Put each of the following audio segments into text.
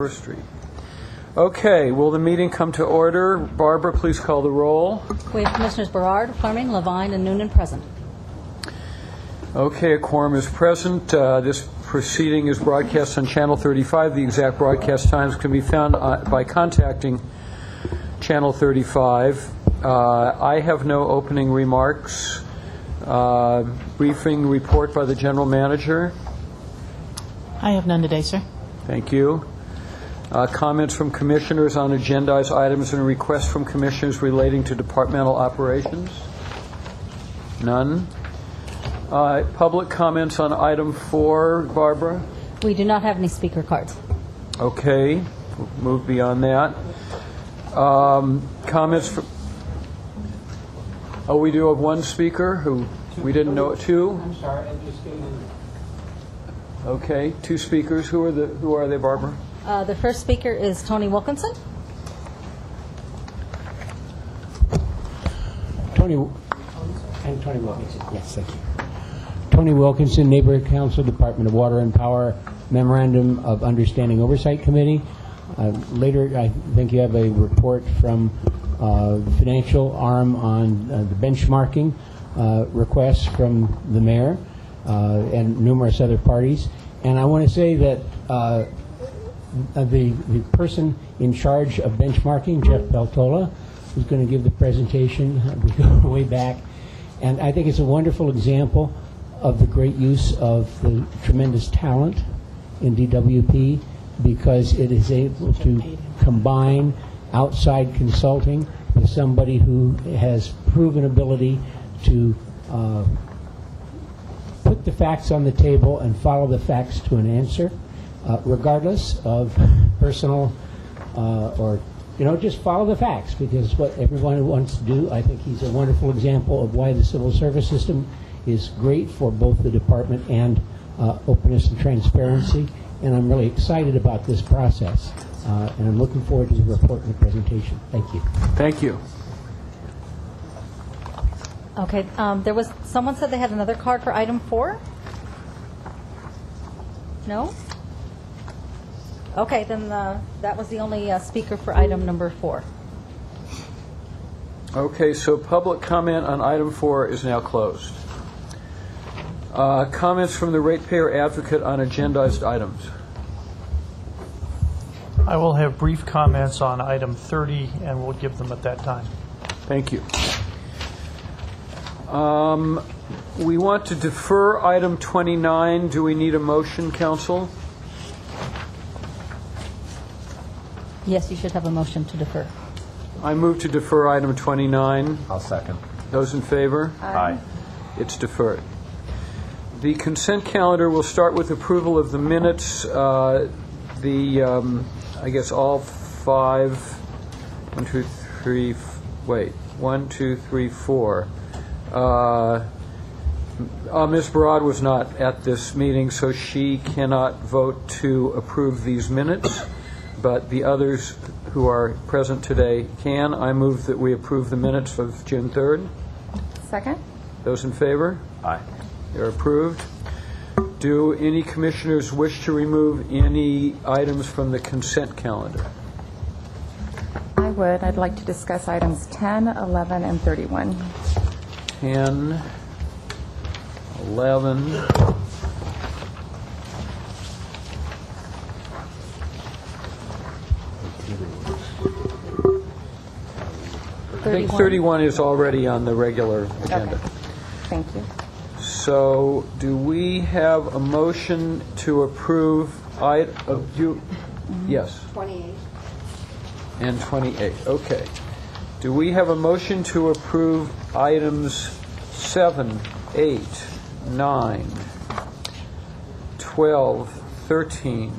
First Street. Okay, will the meeting come to order? Barbara, please call the roll. We have Commissioners Berard, Fleming, Levine, and Noonan present. Okay, a quorum is present. This proceeding is broadcast on Channel 35. The exact broadcast times can be found by contacting Channel 35. I have no opening remarks. Briefing report by the General Manager. I have none today, sir. Thank you. Comments from commissioners on agendized items and requests from commissioners relating to departmental operations? None. Public comments on item 4, Barbara? We do not have any speaker cards. Okay, we'll move beyond that. Comments from... Oh, we do have one speaker who we didn't know. Two? I'm sorry, I'm just getting... Okay, two speakers. Who are they, Barbara? The first speaker is Tony Wilkinson. Tony Wilkinson. Yes, thank you. Tony Wilkinson, Neighborhood Council, Department of Water and Power, Memorandum of Understanding Oversight Committee. Later, I think you have a report from the financial arm on the benchmarking requests from the mayor and numerous other parties. And I want to say that the person in charge of benchmarking, Jeff Beltola, who's going to give the presentation. We go way back. And I think it's a wonderful example of the great use of the tremendous talent in DWP, because it is able to combine outside consulting with somebody who has proven ability to put the facts on the table and follow the facts to an answer. Regardless of personal or, just follow the facts, because what everyone wants to do. I think he's a wonderful example of why the civil service system is great for both the department and openness and transparency. And I'm really excited about this process. And I'm looking forward to the report and the presentation. Thank you. Thank you. Okay, someone said they had another card for item 4? No? Okay, then that was the only speaker for item number 4. Okay, so public comment on item 4 is now closed. Comments from the ratepayer advocate on agendized items. I will have brief comments on item 30, and we'll give them at that time. Thank you. We want to defer item 29. Do we need a motion, council? Yes, you should have a motion to defer. I move to defer item 29. I'll second. Those in favor? Aye. It's deferred. The consent calendar will start with approval of the minutes. I guess all 5, 1, 2, 3, wait, 1, 2, 3, 4. Ms. Berard was not at this meeting, so she cannot vote to approve these minutes, but the others who are present today can. I move that we approve the minutes of June 3rd. Second. Those in favor? Aye. They're approved. Do any commissioners wish to remove any items from the consent calendar? I would. I'd like to discuss items 10, 11, and 31. 10, 11, I think 31 is already on the regular agenda. Okay. Thank you. So, do we have a motion to approve Yes. 28. And 28. Okay. Do we have a motion to approve items 7, 8, 9, 12, 13,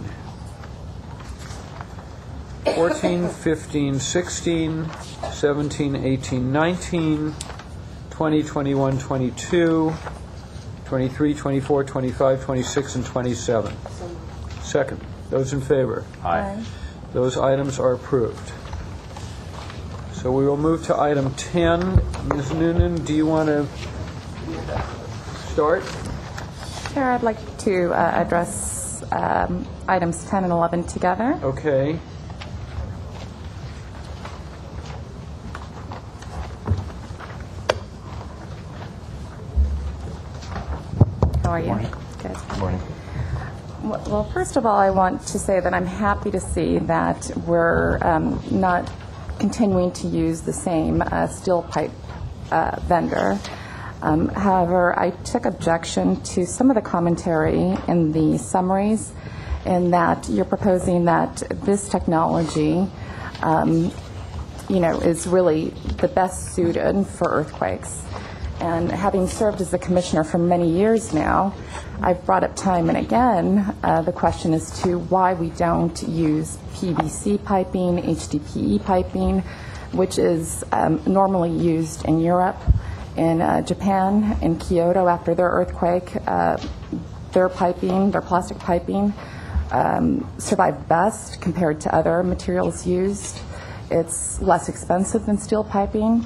14, 15, 16, 17, 18, 19, 20, 21, 22, 23, 24, 25, 26, and 27? Second. Those in favor? Aye. Those items are approved. So we will move to item 10. Ms. Noonan, do you want to start? Chair, I'd like to address items 10 and 11 together. Okay. How are you? Good. Good morning. Well, first of all, I want to say that I'm happy to see that we're not continuing to use the same steel pipe vendor. However, I took objection to some of the commentary in the summaries in that you're proposing that this technology, is really the best suited for earthquakes. And having served as the commissioner for many years now, I've brought up time and again the question as to why we don't use PVC piping, HDPE piping, which is normally used in Europe, in Japan, in Kyoto after their earthquake. Their plastic piping, survived best compared to other materials used. It's less expensive than steel piping.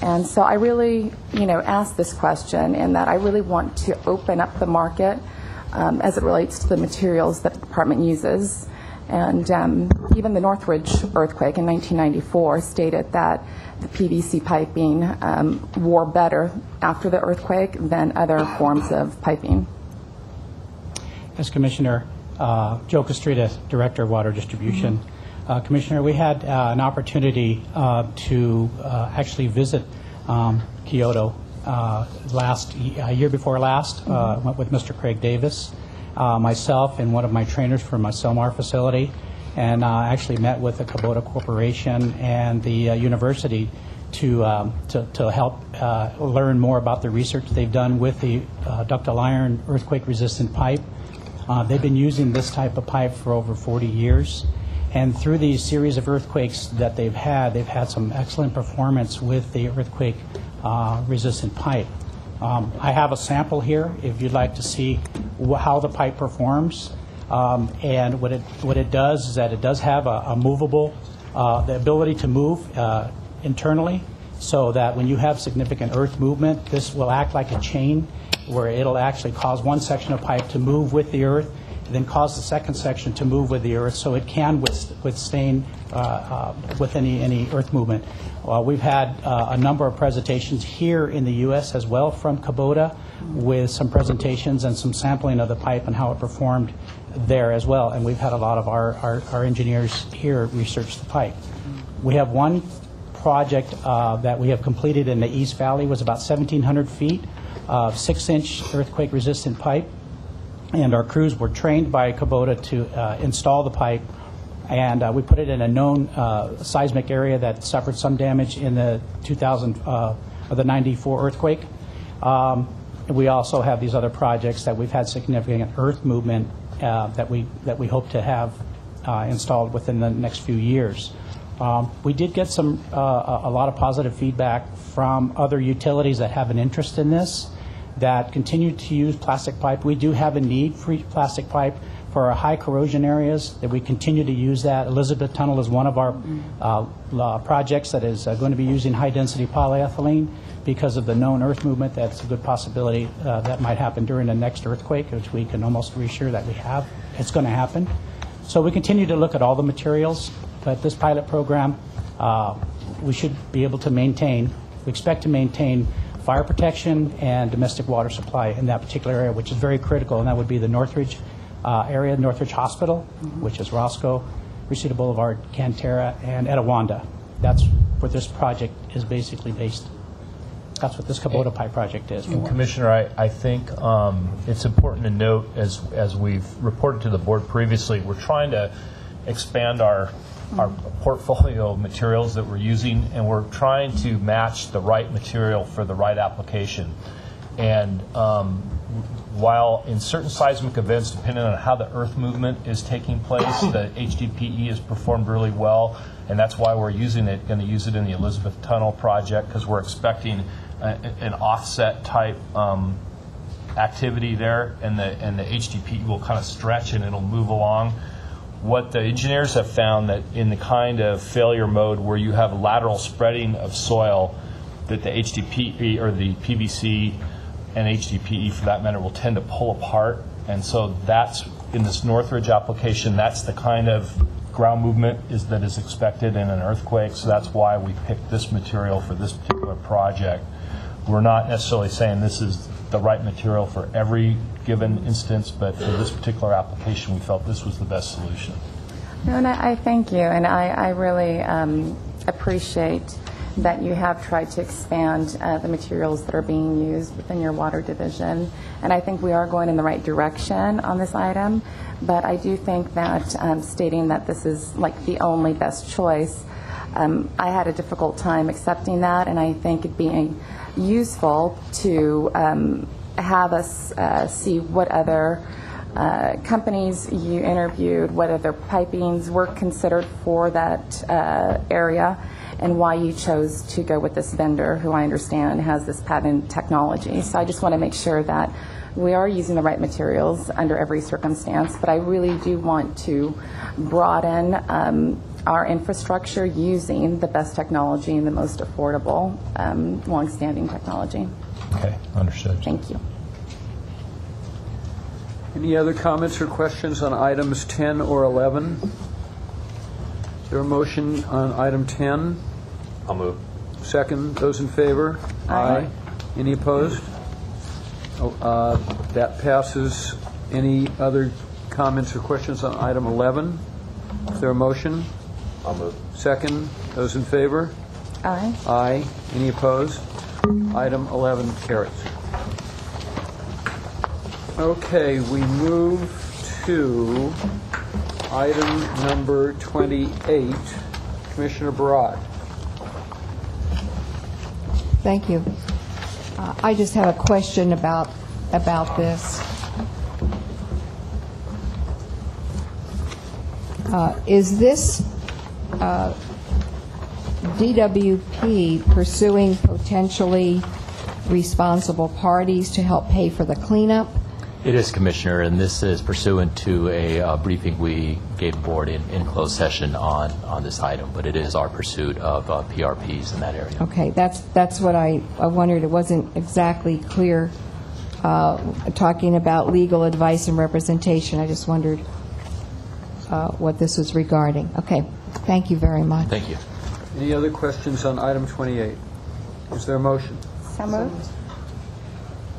And so I really, asked this question in that I really want to open up the market as it relates to the materials that the department uses. And even the Northridge earthquake in 1994 stated that the PVC piping wore better after the earthquake than other forms of piping. As Commissioner, Joe Castrita, Director of Water Distribution. Commissioner, we had an opportunity to actually visit Kyoto year before last. Went with Mr. Craig Davis, myself, and one of my trainers from my Selmar facility, and actually met with the Kubota Corporation and the university to help learn more about the research they've done with the ductile iron earthquake-resistant pipe. They've been using this type of pipe for over 40 years. And through these series of earthquakes that they've had some excellent performance with the earthquake-resistant pipe. I have a sample here if you'd like to see how the pipe performs. And what it does is that it does have a movable, the ability to move internally, so that when you have significant earth movement, this will act like a chain where it'll actually cause one section of pipe to move with the earth, and then cause the second section to move with the earth, so it can withstand with any earth movement. We've had a number of presentations here in the U.S. as well from Kubota, with some presentations and some sampling of the pipe and how it performed there as well. And we've had a lot of our engineers here research the pipe. We have one project that we have completed in the East Valley, was about 1,700 feet of 6-inch earthquake-resistant pipe. And our crews were trained by Kubota to install the pipe, and we put it in a known seismic area that suffered some damage in the 94 earthquake. We also have these other projects that we've had significant earth movement that we hope to have installed within the next few years. We did get a lot of positive feedback from other utilities that have an interest in this, that continue to use plastic pipe. We do have a need for plastic pipe for our high corrosion areas, that we continue to use that. Elizabeth Tunnel is one of our projects that is going to be using high-density polyethylene because of the known earth movement. That's a good possibility that might happen during the next earthquake, which we can almost reassure that it's going to happen. So we continue to look at all the materials, but this pilot program, we should be able to maintain, we expect to maintain fire protection and domestic water supply in that particular area, which is very critical, and that would be the Northridge area, Northridge Hospital, which is Roscoe, Reseda Boulevard, Cantera, and Etiwanda. That's where this project is basically based. That's what this Kubota pipe project is. And Commissioner, I think it's important to note, as we've reported to the board previously, we're trying to expand our portfolio of materials that we're using, and we're trying to match the right material for the right application. And while in certain seismic events, depending on how the earth movement is taking place, the HDPE has performed really well, and that's why we're going to use it in the Elizabeth Tunnel project, because we're expecting an offset type activity there, and the HDPE will kind of stretch and it'll move along. What the engineers have found, that in the kind of failure mode where you have lateral spreading of soil, that the HDPE or the PVC and HDPE for that matter will tend to pull apart, and so that's in this Northridge application, that's the kind of ground movement that is expected in an earthquake, so that's why we picked this material for this particular project. We're not necessarily saying this is the right material for every given instance, but for this particular application, we felt this was the best solution. No, and I thank you, and I really appreciate that you have tried to expand the materials that are being used within your water division. And I think we are going in the right direction on this item, but I do think that stating that this is like the only best choice, I had a difficult time accepting that, and I think it being useful to have us see what other companies you interviewed, what other pipings were considered for that area, and why you chose to go with this vendor who I understand has this patented technology. So I just want to make sure that we are using the right materials under every circumstance, but I really do want to broaden our infrastructure using the best technology and the most affordable, long-standing technology. Okay, understood. Thank you. Any other comments or questions on items 10 or 11? Is there a motion on item 10? I'll move. Second. Those in favor? Aye. Any opposed? That passes. Any other comments or questions on item 11? Is there a motion? I'll move. Second. Those in favor? Aye. Aye. Any opposed? Item 11 carries. Okay, we move to item number 28. Commissioner Barad. Thank you. I just have a question about this. Is this DWP pursuing potentially responsible parties to help pay for the cleanup? It is, Commissioner, and this is pursuant to a briefing we gave the board in closed session on this item, but it is our pursuit of PRPs in that area. Okay, that's what I wondered. It wasn't exactly clear talking about legal advice and representation. I just wondered what this was regarding. Okay, thank you very much. Thank you. Any other questions on item 28? Is there a motion? So moved.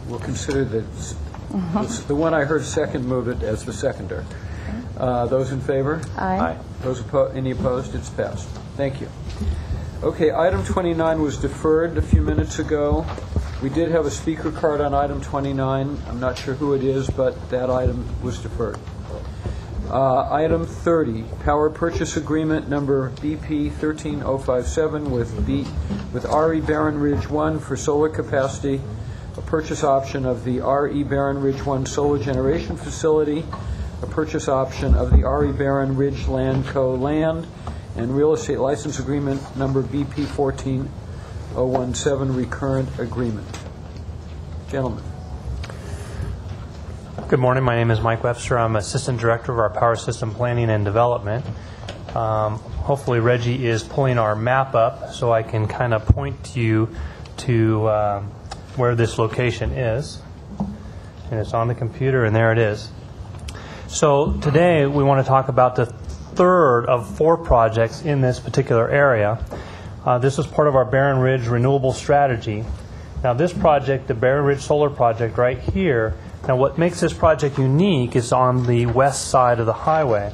We'll consider that the one I heard second move it as the seconder. Those in favor? Aye. Those any opposed? It's passed. Thank you. Okay, item 29 was deferred a few minutes ago. We did have a speaker card on item 29. I'm not sure who it is, but that item was deferred. Item 30, power purchase agreement number BP 13057 with RE Barron Ridge 1 for solar capacity, a purchase option of the RE Barron Ridge 1 solar generation facility, a purchase option of the RE Barron Ridge Land Co. land, and real estate license agreement number BP 14017 recurrent agreement. Gentlemen. Good morning. My name is Mike Webster. I'm Assistant Director of our Power System Planning and Development. Hopefully Reggie is pulling our map up so I can kind of point you to where this location is. And it's on the computer, and there it is. So today we want to talk about the third of 4 projects in this particular area. This is part of our Barron Ridge Renewable Strategy. Now this project, the Barron Ridge Solar Project right here, now what makes this project unique is on the west side of the highway.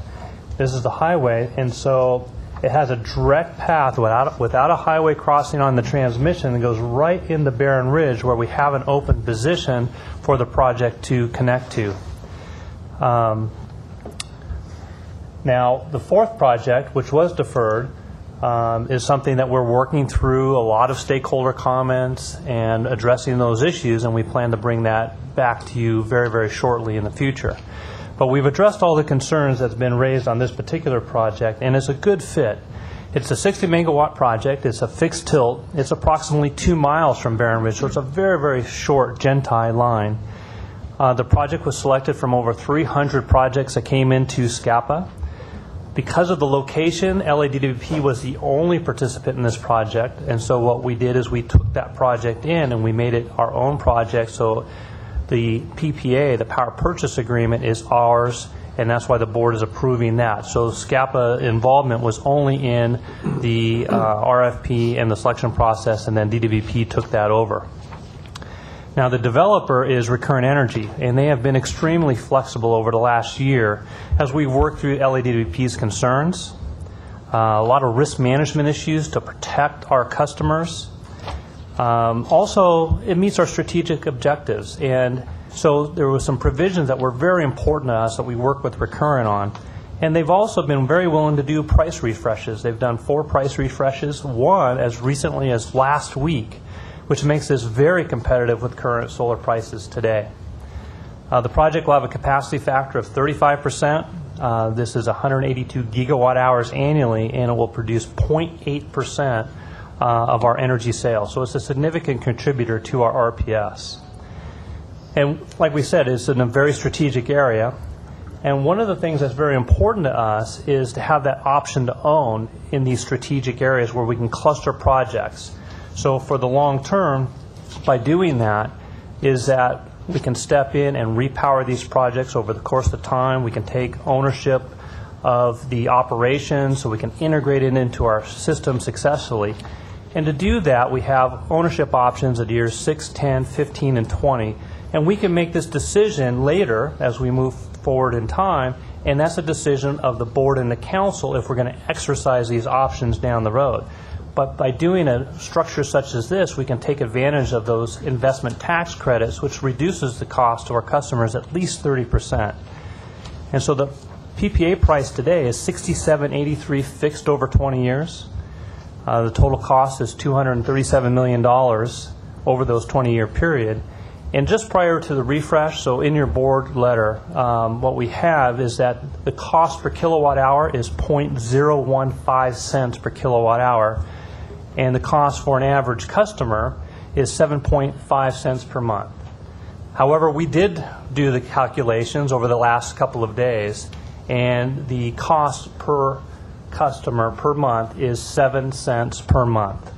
This is the highway, and so it has a direct path without a highway crossing on the transmission that goes right into Barron Ridge where we have an open position for the project to connect to. Now, the fourth project, which was deferred, is something that we're working through, a lot of stakeholder comments and addressing those issues, and we plan to bring that back to you very, very shortly in the future. But we've addressed all the concerns that's been raised on this particular project, and it's a good fit. It's a 60-megawatt project. It's a fixed tilt. It's approximately 2 miles from Barron Ridge, so it's a very, very short Gentile line. The project was selected from over 300 projects that came into SCAPA. Because of the location, LADWP was the only participant in this project, and so what we did is we took that project in and we made it our own project, so the PPA, the power purchase agreement, is ours and that's why the board is approving that. So SCAPA involvement was only in the RFP and the selection process, and then DWP took that over. Now, the developer is Recurrent Energy, and they have been extremely flexible over the last year as we've worked through LADWP's concerns, a lot of risk management issues to protect our customers. Also, it meets our strategic objectives, and so there were some provisions that were very important to us that we work with Recurrent on. And they've also been very willing to do price refreshes. They've done 4 price refreshes, one as recently as last week, which makes this very competitive with current solar prices today. The project will have a capacity factor of 35%. This is 182 gigawatt hours annually, and it will produce 0.8% of our energy sales. So it's a significant contributor to our RPS. And like we said, it's in a very strategic area. And one of the things that's very important to us is to have that option to own in these strategic areas where we can cluster projects. So for the long term, by doing that, is that we can step in and repower these projects over the course of time. We can take ownership of the operation so we can integrate it into our system successfully. And to do that, we have ownership options at years 6, 10, 15, and 20. And we can make this decision later as we move forward in time, and that's a decision of the board and the council if we're going to exercise these options down the road. But by doing a structure such as this, we can take advantage of those investment tax credits, which reduces the cost to our customers at least 30%. And so the PPA price today is $67.83 fixed over 20 years. The total cost is $237 million over those 20-year period. And just prior to the refresh, so in your board letter, what we have is that the cost per kilowatt hour is 0.015 cents per kilowatt hour, and the cost for an average customer is 7.5 cents per month. However, we did do the calculations over the last couple of days, and the cost per customer per month is 7 cents per month.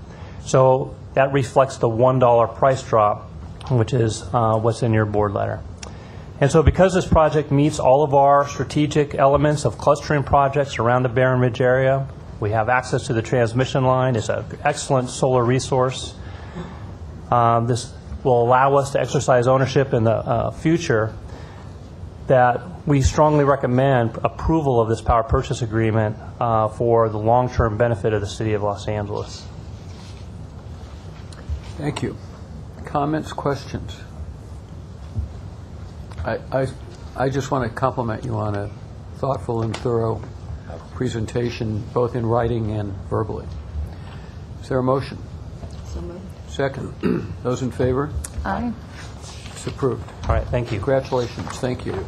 So that reflects the $1 price drop, which is what's in your board letter. And so because this project meets all of our strategic elements of clustering projects around the Barron Ridge area, we have access to the transmission line. It's an excellent solar resource. This will allow us to exercise ownership in the future, that we strongly recommend approval of this power purchase agreement for the long-term benefit of the City of Los Angeles. Thank you. Comments, questions? I just want to compliment you on a thoughtful and thorough presentation, both in writing and verbally. Is there a motion? So moved. Second. Those in favor? Aye. It's approved. All right, thank you. Congratulations. Thank you.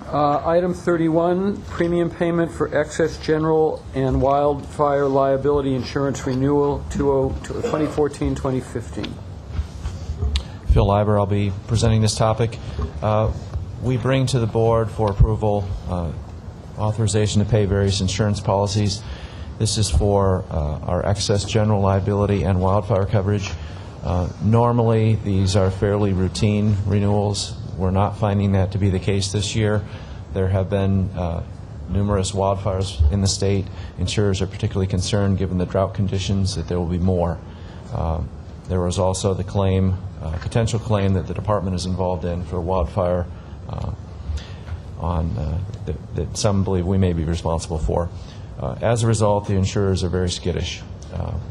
Item 31, premium payment for excess general and wildfire liability insurance renewal 2014-2015. Phil Leiber, I'll be presenting this topic. We bring to the board for approval authorization to pay various insurance policies. This is for our excess general liability and wildfire coverage. Normally, these are fairly routine renewals. We're not finding that to be the case this year. There have been numerous wildfires in the state. Insurers are particularly concerned, given the drought conditions, that there will be more. There was also the claim, potential claim that the department is involved in for wildfire that some believe we may be responsible for. As a result, the insurers are very skittish.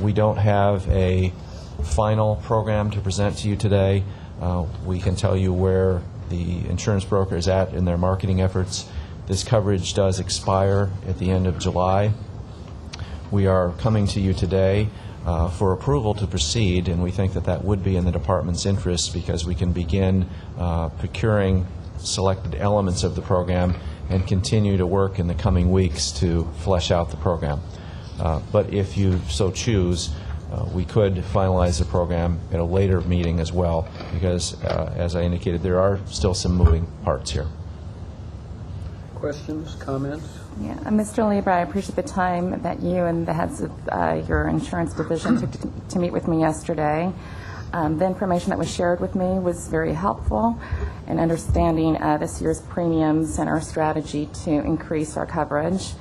We don't have a final program to present to you today. We can tell you where the insurance broker is at in their marketing efforts. This coverage does expire at the end of July. We are coming to you today for approval to proceed, and we think that that would be in the department's interest because we can begin procuring selected elements of the program and continue to work in the coming weeks to flesh out the program. But if you so choose, we could finalize the program at a later meeting as well, because, as I indicated, there are still some moving parts here. Questions, comments? Yeah, Mr. Lieber, I appreciate the time that you and the heads of your insurance division took to meet with me yesterday. The information that was shared with me was very helpful in understanding this year's premiums and our strategy to increase our coverage.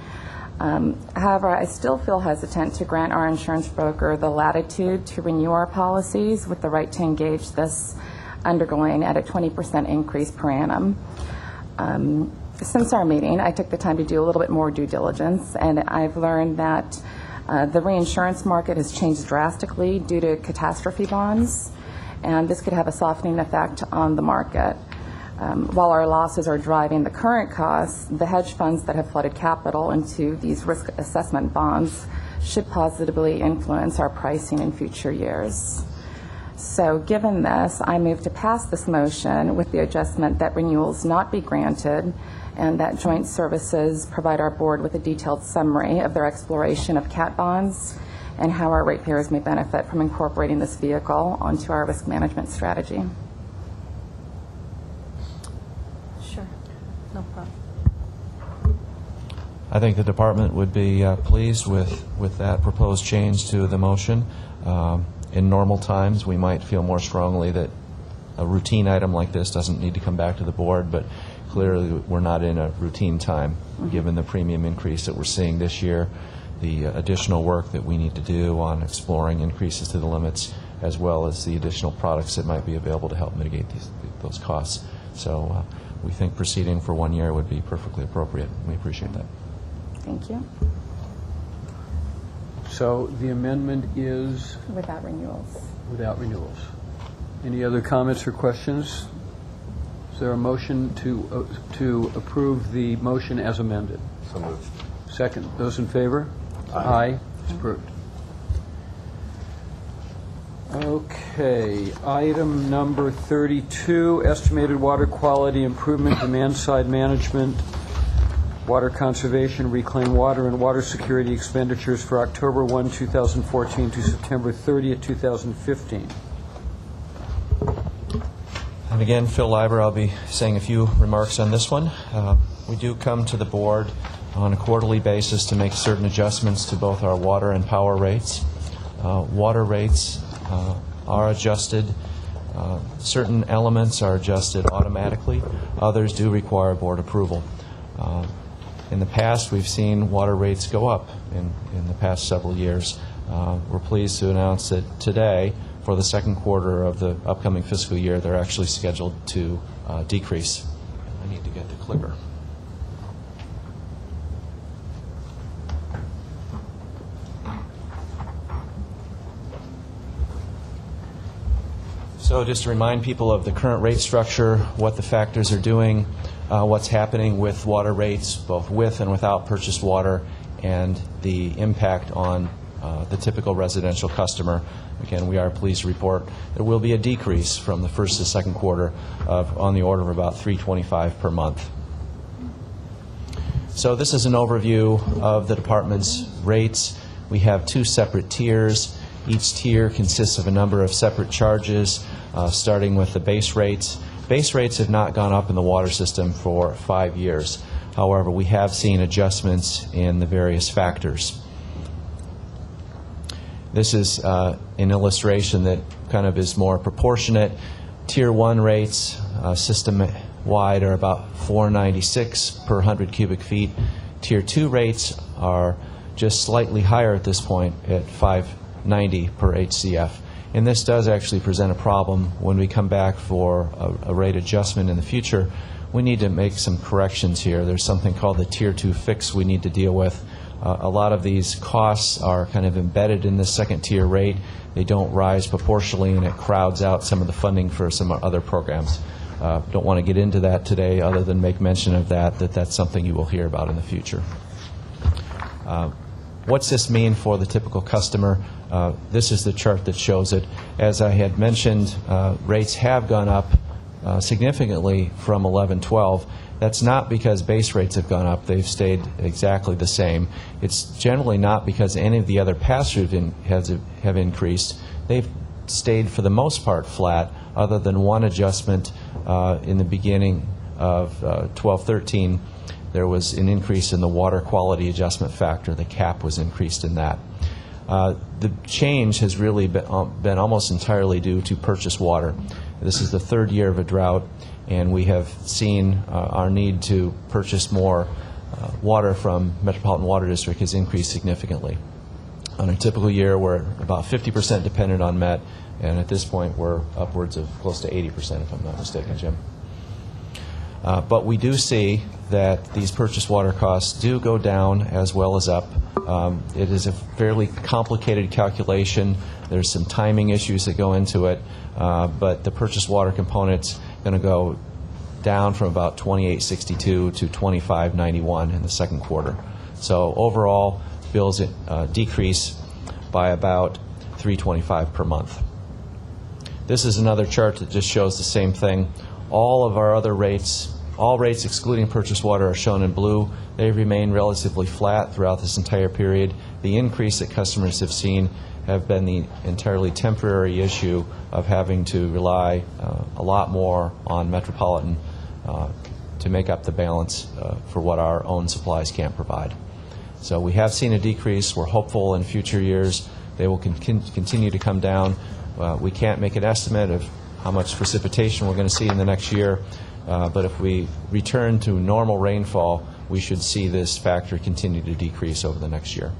However, I still feel hesitant to grant our insurance broker the latitude to renew our policies with the right to engage this undergoing at a 20% increase per annum. Since our meeting, I took the time to do a little bit more due diligence, and I've learned that the reinsurance market has changed drastically due to catastrophe bonds, and this could have a softening effect on the market. While our losses are driving the current costs, the hedge funds that have flooded capital into these risk assessment bonds should positively influence our pricing in future years. So given this, I move to pass this motion with the adjustment that renewals not be granted and that joint services provide our board with a detailed summary of their exploration of cat bonds and how our ratepayers may benefit from incorporating this vehicle onto our risk management strategy. Sure. No problem. I think the department would be pleased with that proposed change to the motion. In normal times, we might feel more strongly that a routine item like this doesn't need to come back to the board, but clearly we're not in a routine time, given the premium increase that we're seeing this year, the additional work that we need to do on exploring increases to the limits, as well as the additional products that might be available to help mitigate those costs. So we think proceeding for 1 year would be perfectly appropriate. We appreciate that. Thank you. So the amendment is Without renewals. without renewals. Any other comments or questions? Is there a motion to approve the motion as amended? So moved. Second. Those in favor? Aye. It's approved. Okay. Item number 32, estimated water quality improvement, demand side management, water conservation, reclaimed water, and water security expenditures for October 1, 2014 to September 30, 2015. And again, Phil Leiber, I'll be saying a few remarks on this one. We do come to the board on a quarterly basis to make certain adjustments to both our water and power rates. Water rates are adjusted. Certain elements are adjusted automatically. Others do require board approval. In the past, we've seen water rates go up in the past several years. We're pleased to announce that today, for the second quarter of the upcoming fiscal year, they're actually scheduled to decrease. I need to get the clicker. So just to remind people of the current rate structure, what the factors are doing, what's happening with water rates, both with and without purchased water, and the impact on the typical residential customer. Again, we are pleased to report there will be a decrease from the first to second quarter on the order of about $325 per month. So this is an overview of the department's rates. We have two separate tiers. Each tier consists of a number of separate charges, starting with the base rates. Base rates have not gone up in the water system for 5 years. However, we have seen adjustments in the various factors. This is an illustration that kind of is more proportionate. Tier 1 rates system-wide are about $4.96 per 100 cubic feet. Tier 2 rates are just slightly higher at this point at $5.90 per HCF. And this does actually present a problem when we come back for a rate adjustment in the future. We need to make some corrections here. There's something called the Tier 2 fix we need to deal with. A lot of these costs are kind of embedded in the second tier rate. They don't rise proportionally, and it crowds out some of the funding for some other programs. Don't want to get into that today other than make mention of that's something you will hear about in the future. What's this mean for the typical customer? This is the chart that shows it. As I had mentioned, rates have gone up significantly from 11-12. That's not because base rates have gone up. They've stayed exactly the same. It's generally not because any of the other pass-throughs have increased. They've stayed for the most part flat, other than one adjustment in the beginning of 12-13. There was an increase in the water quality adjustment factor. The cap was increased in that. The change has really been almost entirely due to purchased water. This is the third year of a drought, and we have seen our need to purchase more water from Metropolitan Water District has increased significantly. On a typical year, we're about 50% dependent on Met, and at this point, we're upwards of close to 80%, if I'm not mistaken, Jim. But we do see that these purchased water costs do go down as well as up. It is a fairly complicated calculation. There's some timing issues that go into it, but the purchased water component's going to go down from about $28.62 to $25.91 in the second quarter. So overall, bills decrease by about $3.25 per month. This is another chart that just shows the same thing. All of our other rates, all rates excluding purchased water, are shown in blue. They've remained relatively flat throughout this entire period. The increase that customers have seen have been the entirely temporary issue of having to rely a lot more on Metropolitan to make up the balance for what our own supplies can't provide. So we have seen a decrease. We're hopeful in future years they will continue to come down. We can't make an estimate of how much precipitation we're going to see in the next year, but if we return to normal rainfall, we should see this factor continue to decrease over the next year.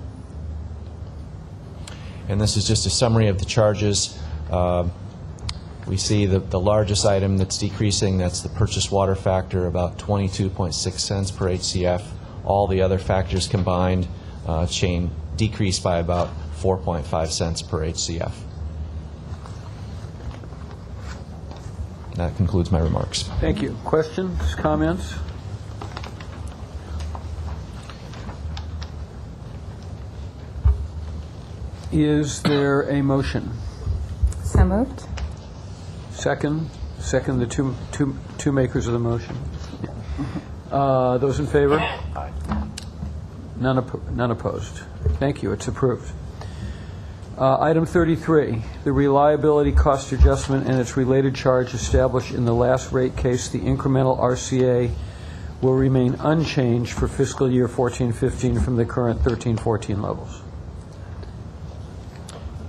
And this is just a summary of the charges. We see the largest item that's decreasing, that's the purchased water factor, about 22.6 cents per HCF. All the other factors combined decreased by about 4.5 cents per HCF. That concludes my remarks. Thank you. Questions, comments? Is there a motion? So moved. Second, the two makers of the motion. Those in favor? None opposed. Thank you. It's approved. Item 33, the reliability cost adjustment and its related charge established in the last rate case. The incremental RCA will remain unchanged for fiscal year 14-15 from the current 13-14 levels.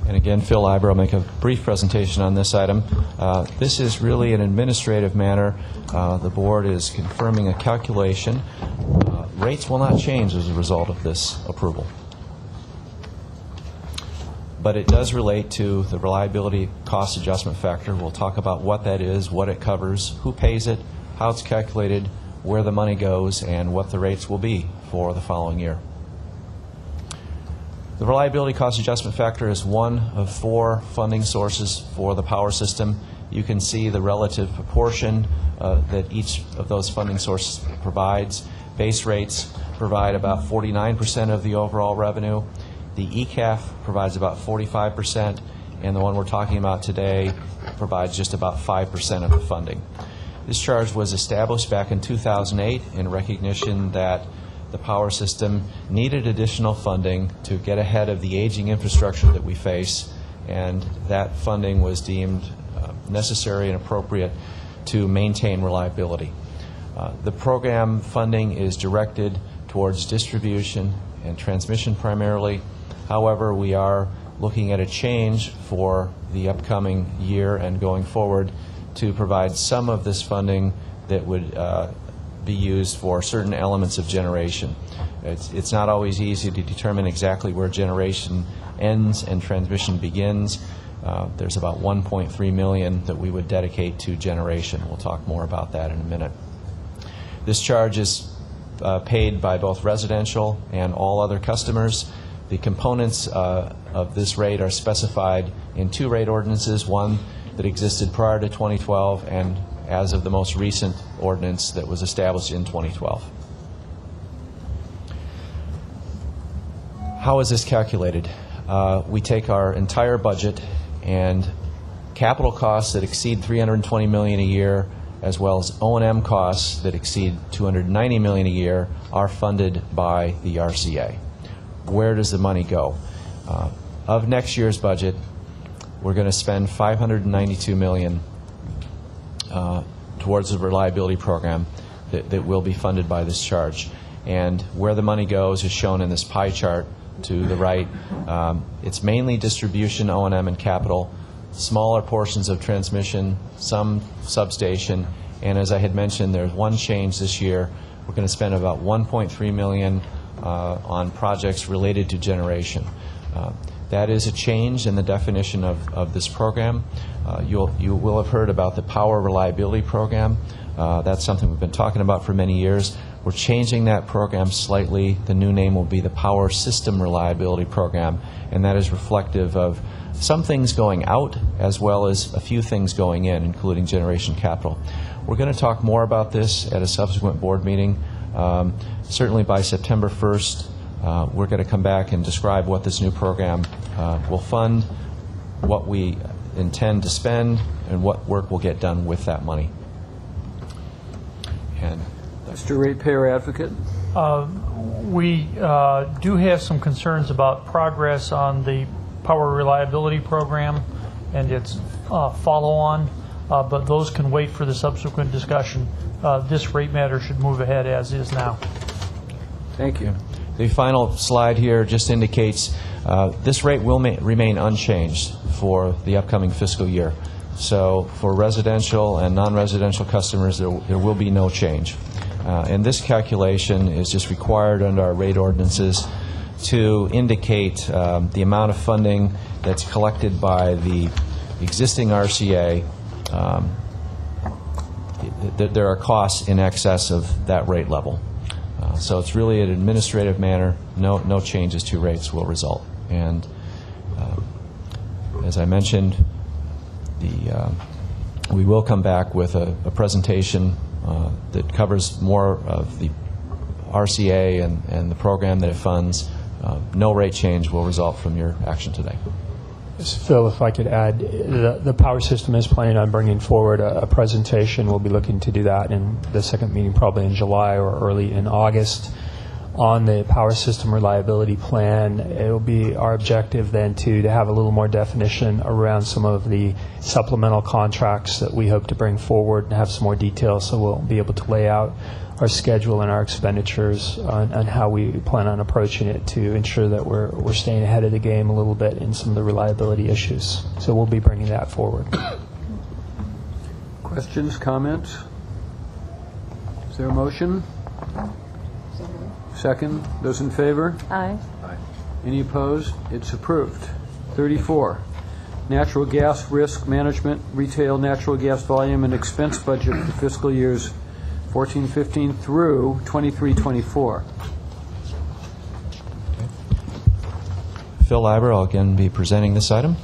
And again, Phil Iber will make a brief presentation on this item. This is really an administrative matter. The board is confirming a calculation. Rates will not change as a result of this approval. But it does relate to the reliability cost adjustment factor. We'll talk about what that is, what it covers, who pays it, how it's calculated, where the money goes, and what the rates will be for the following year. The reliability cost adjustment factor is one of four funding sources for the power system. You can see the relative proportion that each of those funding sources provides. Base rates provide about 49% of the overall revenue. The ECAF provides about 45%, and the one we're talking about today provides just about 5% of the funding. This charge was established back in 2008 in recognition that the power system needed additional funding to get ahead of the aging infrastructure that we face, and that funding was deemed necessary and appropriate to maintain reliability. The program funding is directed towards distribution and transmission primarily. However, we are looking at a change for the upcoming year and going forward to provide some of this funding that would be used for certain elements of generation. It's not always easy to determine exactly where generation ends and transmission begins. There's about $1.3 million that we would dedicate to generation. We'll talk more about that in a minute. This charge is paid by both residential and all other customers. The components of this rate are specified in two rate ordinances, one that existed prior to 2012 and as of the most recent ordinance that was established in 2012. How is this calculated? We take our entire budget, and capital costs that exceed $320 million a year, as well as O&M costs that exceed $290 million a year, are funded by the RCA. Where does the money go? Of next year's budget, we're going to spend $592 million towards the reliability program that will be funded by this charge. And where the money goes is shown in this pie chart to the right. It's mainly distribution, O&M, and capital, smaller portions of transmission, some substation, and as I had mentioned, there's one change this year. We're going to spend about $1.3 million on projects related to generation. That is a change in the definition of this program. You will have heard about the Power Reliability Program. That's something we've been talking about for many years. We're changing that program slightly. The new name will be the Power System Reliability Program, and that is reflective of some things going out as well as a few things going in, including generation capital. We're going to talk more about this at a subsequent board meeting. Certainly by September 1st, we're going to come back and describe what this new program will fund, what we intend to spend, and what work will get done with that money. And Mr. Ratepayer Advocate? We do have some concerns about progress on the Power Reliability Program and its follow-on, but those can wait for the subsequent discussion. This rate matter should move ahead as is now. Thank you. the final slide here just indicates this rate will remain unchanged for the upcoming fiscal year. So for residential and non-residential customers, there will be no change. And this calculation is just required under our rate ordinances to indicate the amount of funding that's collected by the existing RCA. There are costs in excess of that rate level. So it's really an administrative manner. No changes to rates will result. And as I mentioned, we will come back with a presentation that covers more of the RCA and the program that it funds. No rate change will result from your action today. Phil, if I could add, the power system is planning on bringing forward a presentation. We'll be looking to do that in the second meeting, probably in July or early in August, on the power system reliability plan. It will be our objective then to have a little more definition around some of the supplemental contracts that we hope to bring forward and have some more details, so we'll be able to lay out our schedule and our expenditures on how we plan on approaching it to ensure that we're staying ahead of the game a little bit in some of the reliability issues. So we'll be bringing that forward. Questions, comments? Is there a motion? Second. Those in favor? Aye. Any opposed? It's approved. 34, natural gas risk management, retail natural gas volume and expense budget for fiscal years 14-15 through 23-24. Phil Leiber, I'll again be presenting this item.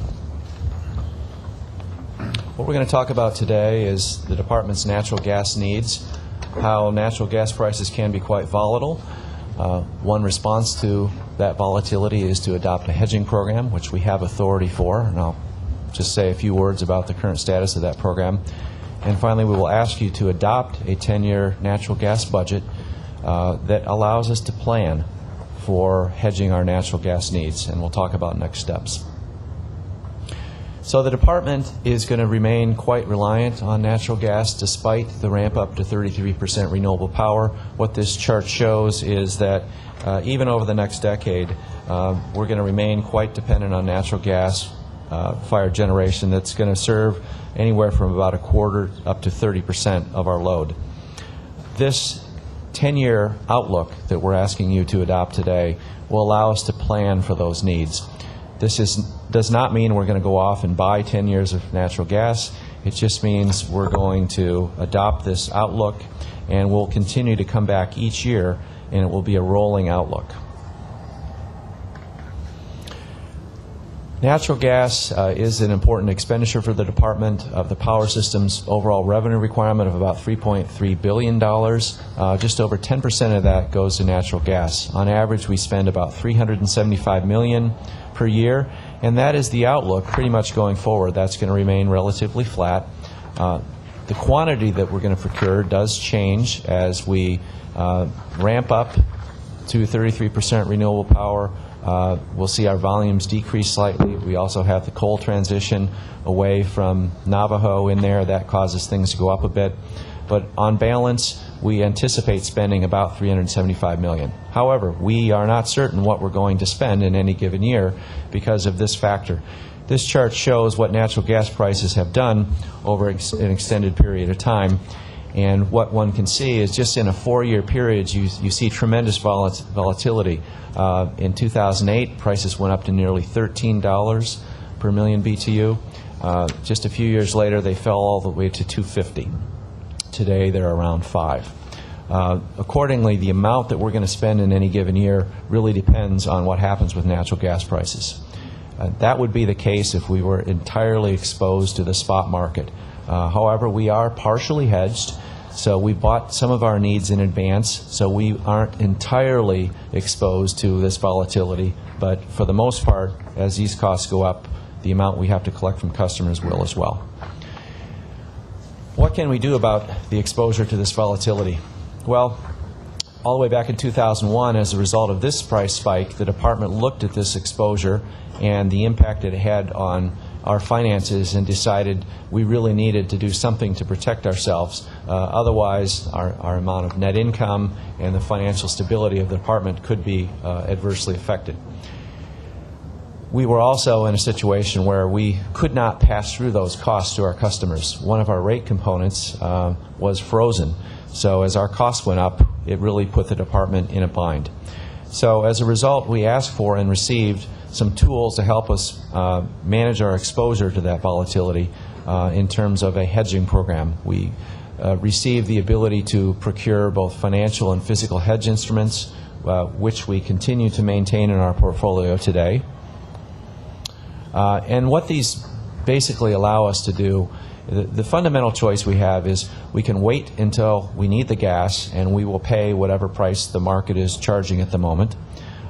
What we're going to talk about today is the department's natural gas needs, how natural gas prices can be quite volatile. One response to that volatility is to adopt a hedging program, which we have authority for, and I'll just say a few words about the current status of that program. And finally, we will ask you to adopt a 10-year natural gas budget that allows us to plan for hedging our natural gas needs, and we'll talk about next steps. So the department is going to remain quite reliant on natural gas despite the ramp up to 33% renewable power. What this chart shows is that even over the next decade, we're going to remain quite dependent on natural gas fired generation that's going to serve anywhere from about a quarter up to 30% of our load. This 10-year outlook that we're asking you to adopt today will allow us to plan for those needs. This does not mean we're going to go off and buy 10 years of natural gas. It just means we're going to adopt this outlook, and we'll continue to come back each year, and it will be a rolling outlook. Natural gas is an important expenditure for the department. Of the power system's overall revenue requirement of about $3.3 billion, just over 10% of that goes to natural gas. On average, we spend about $375 million per year, and that is the outlook pretty much going forward. That's going to remain relatively flat. The quantity that we're going to procure does change as we ramp up to 33% renewable power. We'll see our volumes decrease slightly. We also have the coal transition away from Navajo in there. That causes things to go up a bit. but on balance, we anticipate spending about $375 million. However, we are not certain what we're going to spend in any given year because of this factor. This chart shows what natural gas prices have done over an extended period of time, and what one can see is just in a 4-year period, you see tremendous volatility. In 2008, prices went up to nearly $13 per million BTU. Just a few years later, they fell all the way to $2.50. Today, they're around $5. Accordingly, the amount that we're going to spend in any given year really depends on what happens with natural gas prices. That would be the case if we were entirely exposed to the spot market. However, we are partially hedged, so we bought some of our needs in advance, so we aren't entirely exposed to this volatility. But for the most part, as these costs go up, the amount we have to collect from customers will as well. What can we do about the exposure to this volatility? Well, all the way back in 2001, as a result of this price spike, the department looked at this exposure and the impact it had on our finances and decided we really needed to do something to protect ourselves. Otherwise, our amount of net income and the financial stability of the department could be adversely affected. We were also in a situation where we could not pass through those costs to our customers. One of our rate components was frozen. So as our costs went up, it really put the department in a bind. So as a result, we asked for and received some tools to help us manage our exposure to that volatility in terms of a hedging program. We received the ability to procure both financial and physical hedge instruments, which we continue to maintain in our portfolio today. And what these basically allow us to do, the fundamental choice we have is we can wait until we need the gas and we will pay whatever price the market is charging at the moment.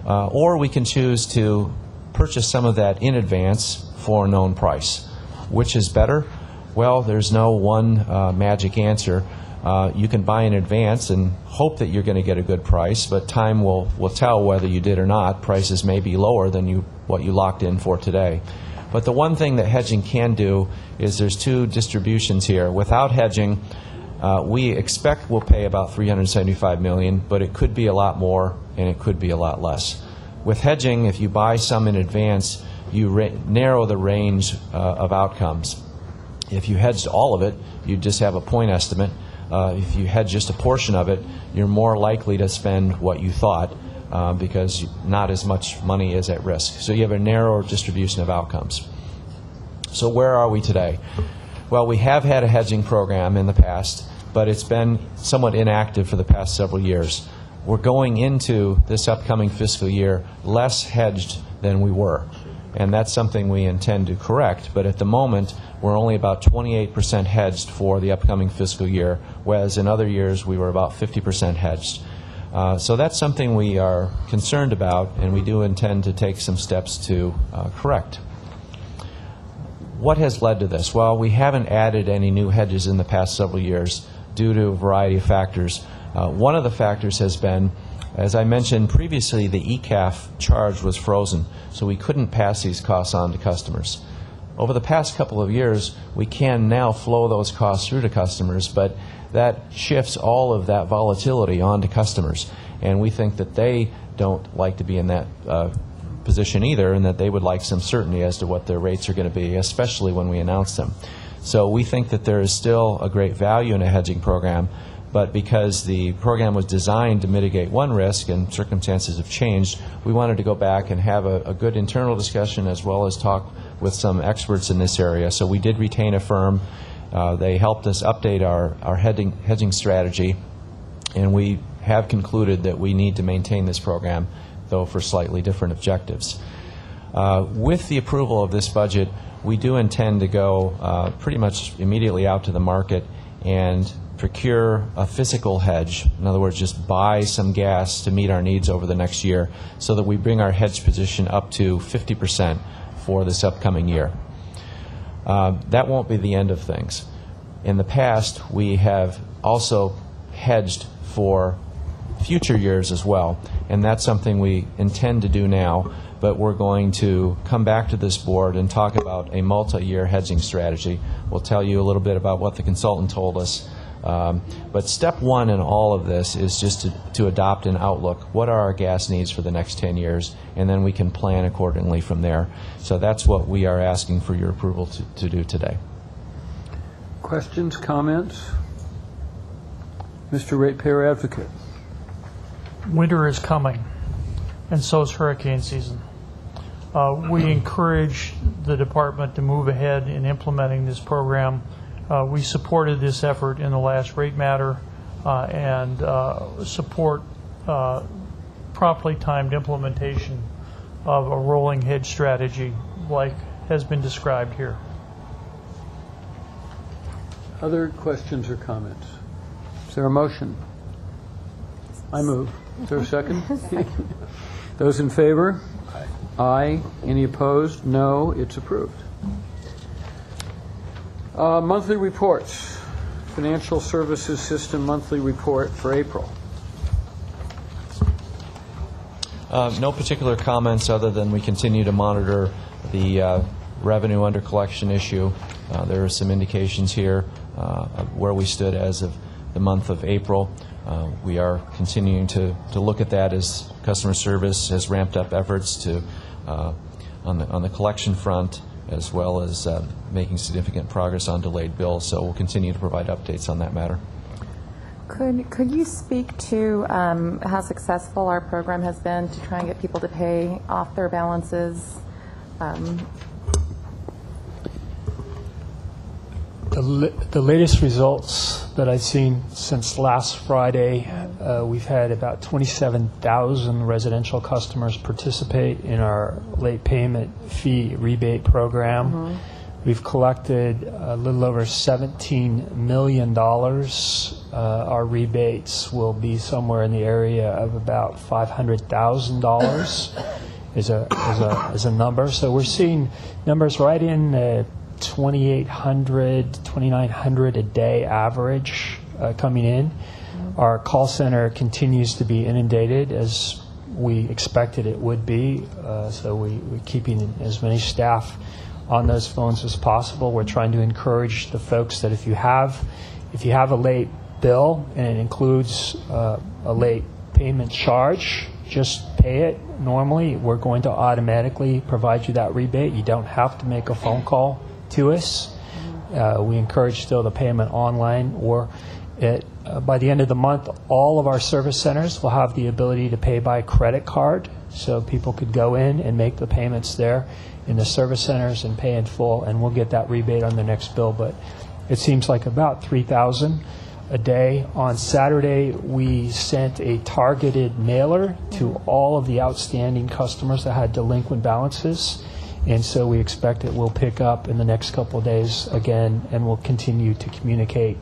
Or we can choose to purchase some of that in advance for a known price. Which is better? Well, there's no one magic answer. You can buy in advance and hope that you're going to get a good price, but time will tell whether you did or not. Prices may be lower than what you locked in for today. But the one thing that hedging can do is there's two distributions here. Without hedging, we expect we'll pay about $375 million, but it could be a lot more and it could be a lot less. With hedging, if you buy some in advance, you narrow the range of outcomes. If you hedged all of it, you just have a point estimate. If you hedge just a portion of it, you're more likely to spend what you thought because not as much money is at risk. So you have a narrower distribution of outcomes. So where are we today? Well, we have had a hedging program in the past, but it's been somewhat inactive for the past several years. We're going into this upcoming fiscal year less hedged than we were, and that's something we intend to correct. But at the moment, we're only about 28% hedged for the upcoming fiscal year, whereas in other years we were about 50% hedged. So that's something we are concerned about, and we do intend to take some steps to correct. What has led to this? Well, we haven't added any new hedges in the past several years due to a variety of factors. One of the factors has been, as I mentioned previously, the ECAF charge was frozen, so we couldn't pass these costs on to customers. Over the past couple of years, we can now flow those costs through to customers, but that shifts all of that volatility onto customers. And we think that they don't like to be in that position either, and that they would like some certainty as to what their rates are going to be, especially when we announce them. So we think that there is still a great value in a hedging program, but because the program was designed to mitigate one risk and circumstances have changed, we wanted to go back and have a good internal discussion as well as talk with some experts in this area. So we did retain a firm. They helped us update our hedging strategy, and we have concluded that we need to maintain this program, though for slightly different objectives. With the approval of this budget, we do intend to go pretty much immediately out to the market and procure a physical hedge. In other words, just buy some gas to meet our needs over the next year so that we bring our hedge position up to 50% for this upcoming year. That won't be the end of things. In the past, we have also hedged for future years as well, and that's something we intend to do now, but we're going to come back to this board and talk about a multi-year hedging strategy. We'll tell you a little bit about what the consultant told us, But step one in all of this is just to adopt an outlook. What are our gas needs for the next 10 years? And then we can plan accordingly from there. So that's what we are asking for your approval to do today. Questions, comments? Mr. Ratepayer Advocate. Winter is coming, and so is hurricane season. We encourage the department to move ahead in implementing this program. We supported this effort in the last rate matter and support promptly timed implementation of a rolling hedge strategy like has been described here. Other questions or comments? Is there a motion? I move. Is there a second? Those in favor? Aye. Any opposed? No. It's approved. Monthly reports. Financial Services System monthly report for April. No particular comments other than we continue to monitor the revenue under collection issue. There are some indications here of where we stood as of the month of April. We are continuing to look at that as customer service has ramped up efforts to on the collection front, as well as making significant progress on delayed bills. So we'll continue to provide updates on that matter. Could you speak to how successful our program has been to try and get people to pay off their balances? The latest results that I've seen since last Friday, we've had about 27,000 residential customers participate in our late payment fee rebate program. Mm-hmm. We've collected a little over $17 million. Our rebates will be somewhere in the area of about $500,000 is a number. So we're seeing numbers right in $2,800, $2,900 a day average coming in. Our call center continues to be inundated as we expected it would be. So we're keeping as many staff on those phones as possible. We're trying to encourage the folks that if you have a late bill and it includes a late payment charge, just pay it normally. We're going to automatically provide you that rebate. You don't have to make a phone call to us. We encourage still the payment online, or by the end of the month, all of our service centers will have the ability to pay by credit card, so people could go in and make the payments there in the service centers and pay in full, and we'll get that rebate on the next bill. But it seems like about 3,000 a day. On Saturday, we sent a targeted mailer to all of the outstanding customers that had delinquent balances. And so we expect it will pick up in the next couple of days again, and we'll continue to communicate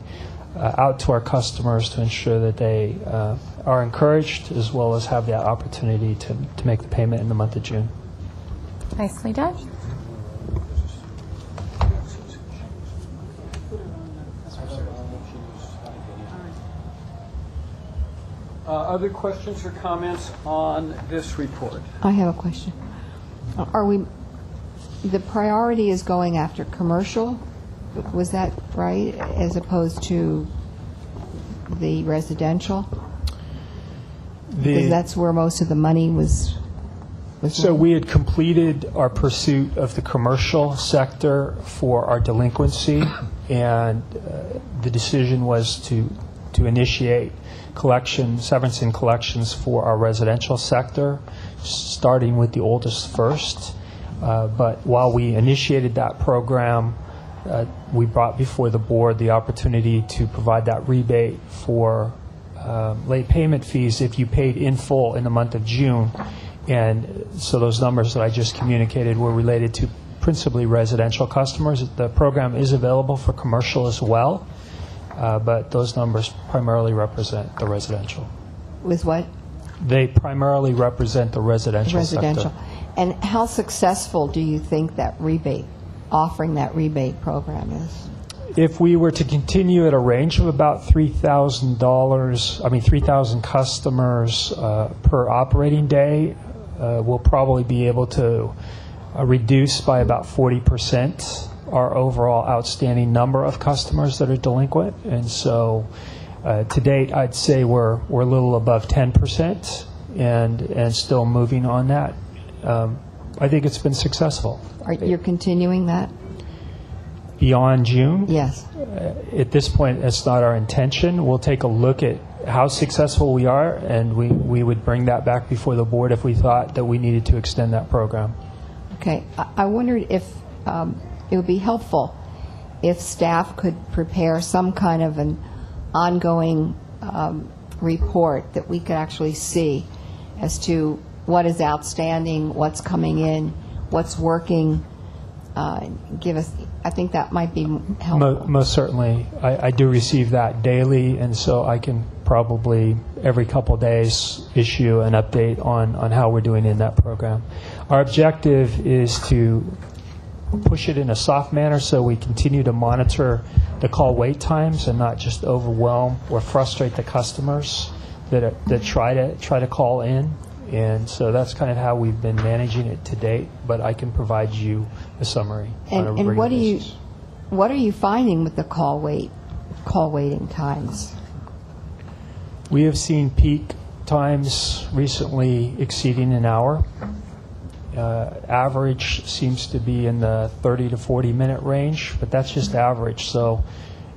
out to our customers to ensure that they are encouraged as well as have that opportunity to make the payment in the month of June. Nicely done. Other questions or comments on this report? I have a question. The priority is going after commercial, was that right, as opposed to the residential? Because that's where most of the money was So we had completed our pursuit of the commercial sector for our delinquency, and the decision was to initiate severance and collections for our residential sector, starting with the oldest first. But while we initiated that program, we brought before the board the opportunity to provide that rebate for late payment fees if you paid in full in the month of June. And so those numbers that I just communicated were related to principally residential customers. The program is available for commercial as well, but those numbers primarily represent the residential. With what? They primarily represent the residential sector. And how successful do you think that offering that rebate program is? If we were to continue at a range of about $3,000 customers per operating day, we'll probably be able to reduce by about 40% our overall outstanding number of customers that are delinquent. And so to date, I'd say we're a little above 10% and still moving on that. I think it's been successful. You're continuing that? Beyond June? Yes. At this point, it's not our intention. We'll take a look at how successful we are, and we would bring that back before the board if we thought that we needed to extend that program. Okay. I wondered if it would be helpful if staff could prepare some kind of an ongoing report that we could actually see as to what is outstanding, what's coming in, what's working. Give us. I think that might be helpful. Most certainly. I do receive that daily, and so I can probably every couple of days issue an update on how we're doing in that program. Our objective is to push it in a soft manner so we continue to monitor the call wait times and not just overwhelm or frustrate the customers that try to call in. And so that's kind of how we've been managing it to date, but I can provide you a summary on a regular basis. What are you finding with the call waiting times? We have seen peak times recently exceeding an hour. Average seems to be in the 30 to 40 minute range, but that's just average. So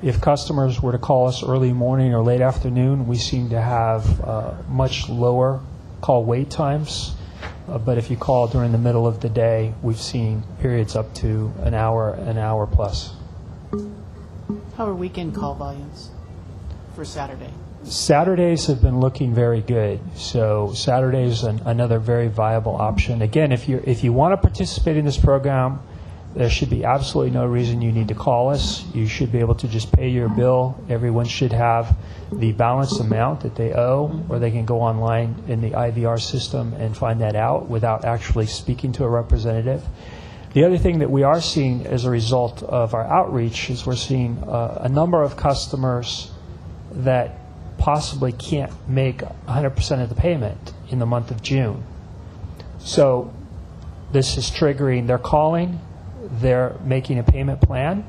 if customers were to call us early morning or late afternoon, we seem to have much lower call wait times. But if you call during the middle of the day, we've seen periods up to an hour plus. How are weekend call volumes for Saturday? Saturdays have been looking very good. So Saturday is another very viable option. Again, if you want to participate in this program, there should be absolutely no reason you need to call us. You should be able to just pay your bill. Everyone should have the balanced amount that they owe, or they can go online in the IVR system and find that out without actually speaking to a representative. The other thing that we are seeing as a result of our outreach is we're seeing a number of customers that possibly can't make 100% of the payment in the month of June. So this is triggering, they're calling, they're making a payment plan,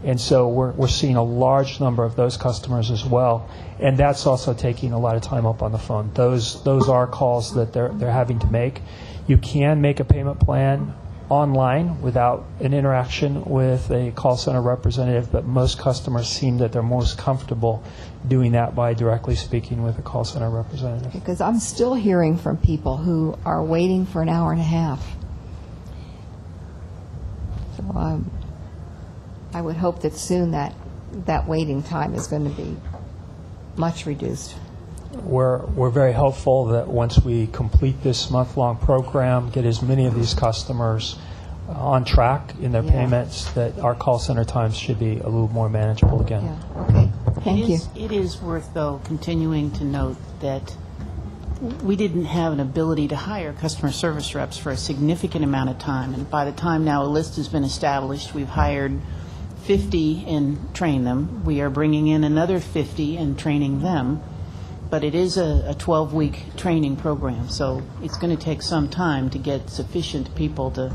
and so we're seeing a large number of those customers as well, and that's also taking a lot of time up on the phone. Those are calls that they're having to make. You can make a payment plan online without an interaction with a call center representative, but most customers seem that they're most comfortable doing that by directly speaking with a call center representative. Because I'm still hearing from people who are waiting for an hour and a half. So I would hope that soon that waiting time is going to be much reduced. We're very hopeful that once we complete this month-long program, get as many of these customers on track in their payments, that our call center times should be a little more manageable again. Yeah. Okay. Thank you. It is worth, though, continuing to note that we didn't have an ability to hire customer service reps for a significant amount of time. And by the time now a list has been established, we've hired 50 and trained them. We are bringing in another 50 and training them. But it is a 12-week training program, so it's going to take some time to get sufficient people to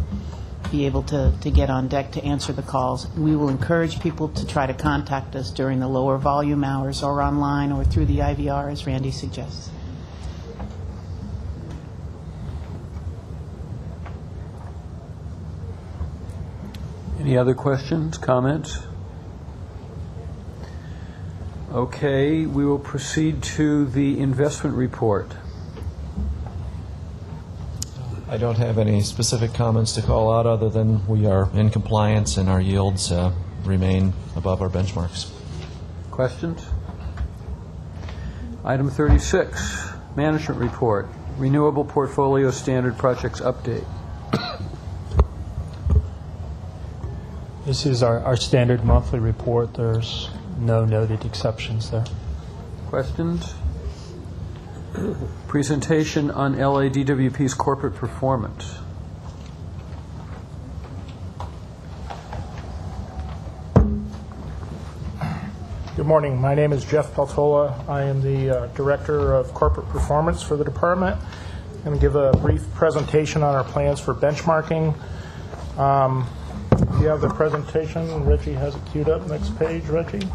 be able to get on deck to answer the calls. We will encourage people to try to contact us during the lower volume hours or online or through the IVR, as Randy suggests. Any other questions, comments? Okay, we will proceed to the investment report. I don't have any specific comments to call out other than we are in compliance and our yields remain above our benchmarks. Questions? Item 36, management report, renewable portfolio standard projects update. This is our standard monthly report. There's no noted exceptions there. Questions? Presentation on LADWP's corporate performance. Good morning. My name is Jeff Peltola. I am the Director of Corporate Performance for the department. I'm going to give a brief presentation on our plans for benchmarking. you have the presentation, Reggie has it queued up. Next page, Reggie.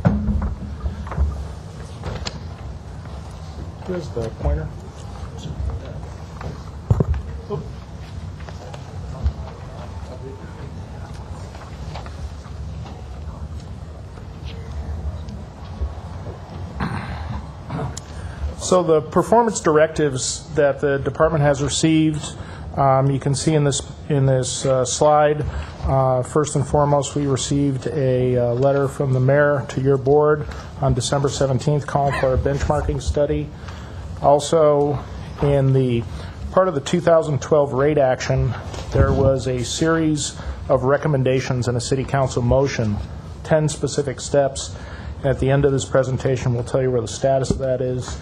Here's the pointer. Oop. So the performance directives that the department has received, you can see in this slide. First and foremost, we received a letter from the mayor to your board on December 17th calling for a benchmarking study. Also, in the part of the 2012 rate action, there was a series of recommendations in a city council motion, 10 specific steps. And at the end of this presentation, we'll tell you where the status of that is.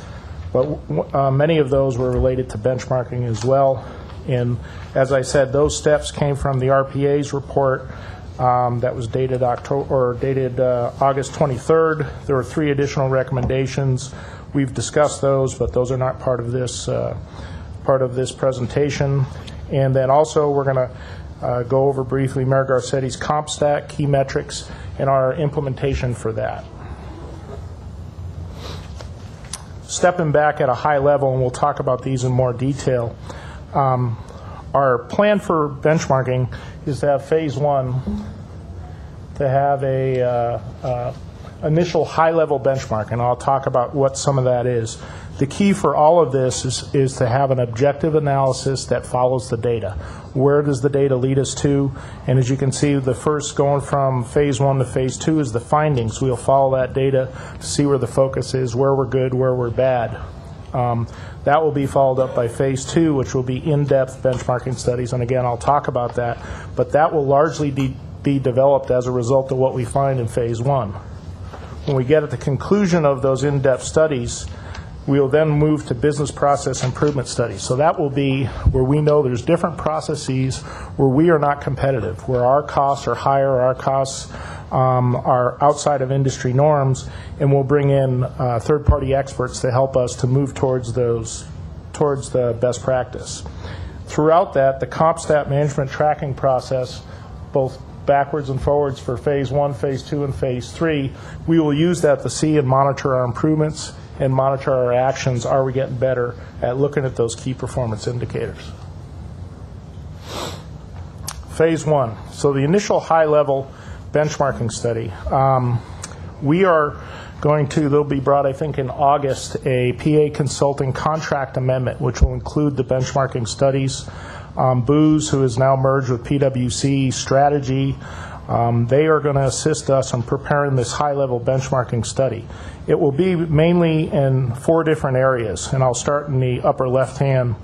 But many of those were related to benchmarking as well. And as I said, those steps came from the RPA's report that was dated August 23rd. There were 3 additional recommendations. We've discussed those, but those are not part of this presentation. And then also we're going to go over briefly Mayor Garcetti's comp stack, key metrics, and our implementation for that. Stepping back at a high level, and we'll talk about these in more detail, our plan for benchmarking is to have phase 1 to have a initial high-level benchmark, and I'll talk about what some of that is. The key for all of this is to have an objective analysis that follows the data. Where does the data lead us to? And as you can see, the first going from phase 1 to phase 2 is the findings. We'll follow that data to see where the focus is, where we're good, where we're bad. That will be followed up by phase 2, which will be in-depth benchmarking studies, and again, I'll talk about that, but that will largely be developed as a result of what we find in phase 1. When we get at the conclusion of those in-depth studies, we will then move to business process improvement studies. So that will be where we know there's different processes where we are not competitive, where our costs are higher, our costs are outside of industry norms, and we'll bring in third-party experts to help us to move towards the best practice. Throughout that, the comp stat management tracking process, both backwards and forwards for phase 1, phase 2, and phase 3, we will use that to see and monitor our improvements and monitor our actions. Are we getting better at looking at those key performance indicators? Phase 1. So the initial high-level benchmarking study. We are going to, they'll be brought, I think, in August, a PA consulting contract amendment, which will include the benchmarking studies. Booz, who is now merged with PwC Strategy, they are going to assist us in preparing this high-level benchmarking study. It will be mainly in 4 different areas, and I'll start in the upper left-hand,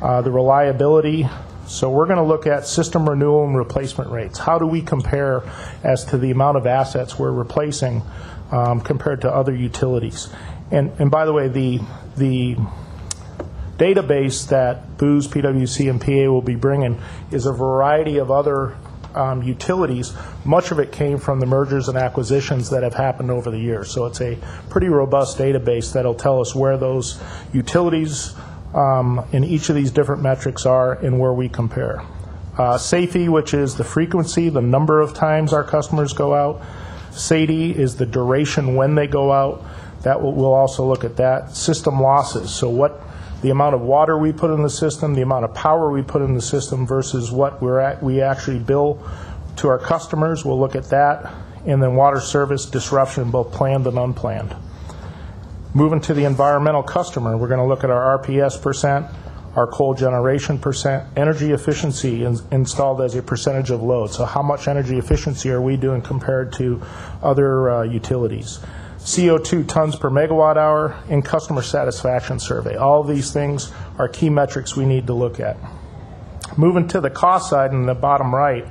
the reliability. So we're going to look at system renewal and replacement rates. How do we compare as to the amount of assets we're replacing compared to other utilities? And by the way, the database that Booz, PwC, and PA will be bringing is a variety of other utilities. Much of it came from the mergers and acquisitions that have happened over the years. So it's a pretty robust database that'll tell us where those utilities in each of these different metrics are and where we compare. SAFE, which is the frequency, the number of times our customers go out. SAIDI is the duration when they go out. We'll also look at that. System losses, so the amount of water we put in the system, the amount of power we put in the system versus what we actually bill to our customers. We'll look at that. And then water service disruption, both planned and unplanned. Moving to the environmental customer, we're going to look at our RPS percent, our coal generation percent, energy efficiency installed as a percentage of load. So how much energy efficiency are we doing compared to other utilities? CO2 tons per megawatt hour, and customer satisfaction survey. All of these things are key metrics we need to look at. Moving to the cost side in the bottom right,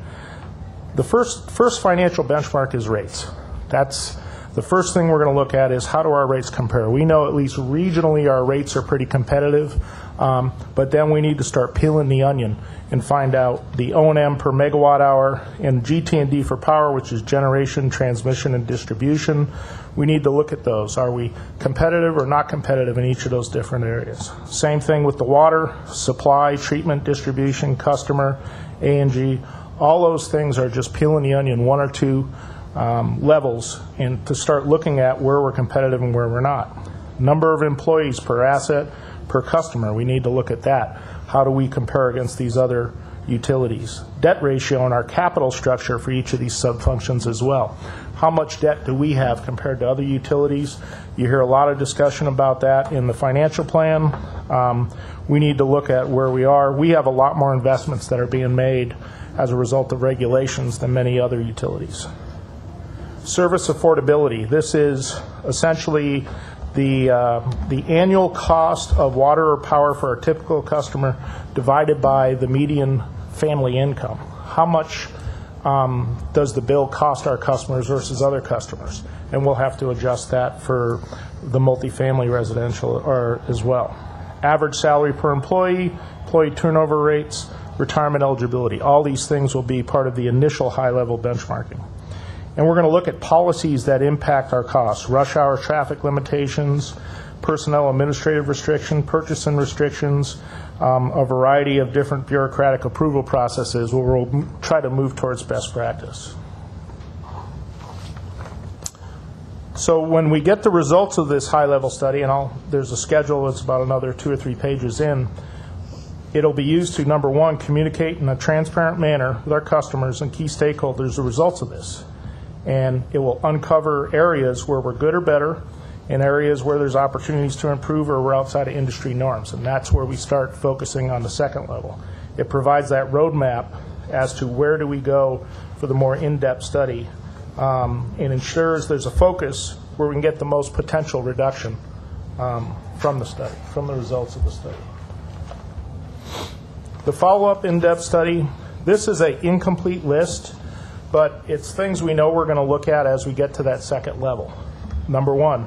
the first financial benchmark is rates. That's the first thing we're going to look at is how do our rates compare. We know at least regionally our rates are pretty competitive, but then we need to start peeling the onion and find out the O&M per megawatt hour and GT&D for power, which is generation, transmission, and distribution. We need to look at those. Are we competitive or not competitive in each of those different areas? Same thing with the water, supply, treatment, distribution, customer, A&G. All those things are just peeling the onion one or two levels and to start looking at where we're competitive and where we're not. Number of employees per asset per customer, we need to look at that. How do we compare against these other utilities? Debt ratio and our capital structure for each of these sub-functions as well. How much debt do we have compared to other utilities? You hear a lot of discussion about that in the financial plan. We need to look at where we are. We have a lot more investments that are being made as a result of regulations than many other utilities. Service affordability. This is essentially the annual cost of water or power for our typical customer divided by the median family income. How much does the bill cost our customers versus other customers? And we'll have to adjust that for the multifamily residential as well. Average salary per employee, employee turnover rates, retirement eligibility. All these things will be part of the initial high-level benchmarking. And we're going to look at policies that impact our costs, rush hour traffic limitations, personnel administrative restriction, purchasing restrictions, a variety of different bureaucratic approval processes where we'll try to move towards best practice. So when we get the results of this high-level study, and there's a schedule that's about another 2 or 3 pages in, it'll be used to, number one, communicate in a transparent manner with our customers and key stakeholders the results of this. And it will uncover areas where we're good or better and areas where there's opportunities to improve or we're outside of industry norms. And that's where we start focusing on the second level. It provides that roadmap as to where do we go for the more in-depth study and ensures there's a focus where we can get the most potential reduction from the study, from the results of the study. The follow-up in-depth study, this is an incomplete list, but it's things we know we're going to look at as we get to that second level. Number one,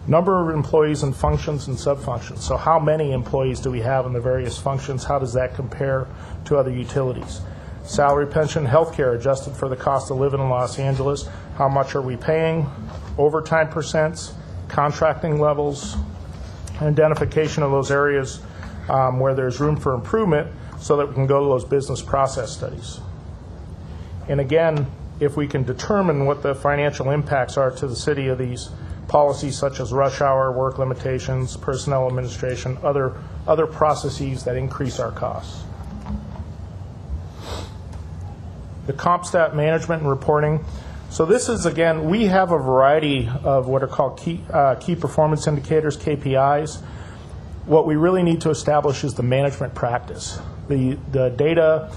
number of employees and functions and sub-functions. So how many employees do we have in the various functions? How does that compare to other utilities? Salary, pension, health care adjusted for the cost of living in Los Angeles. How much are we paying? Overtime percents, contracting levels, identification of those areas where there's room for improvement so that we can go to those business process studies. And again, if we can determine what the financial impacts are to the city of these policies such as rush hour, work limitations, personnel administration, other processes that increase our costs. The CompStat management and reporting. So this is, again, we have a variety of what are called key performance indicators, KPIs. What we really need to establish is the management practice. The data,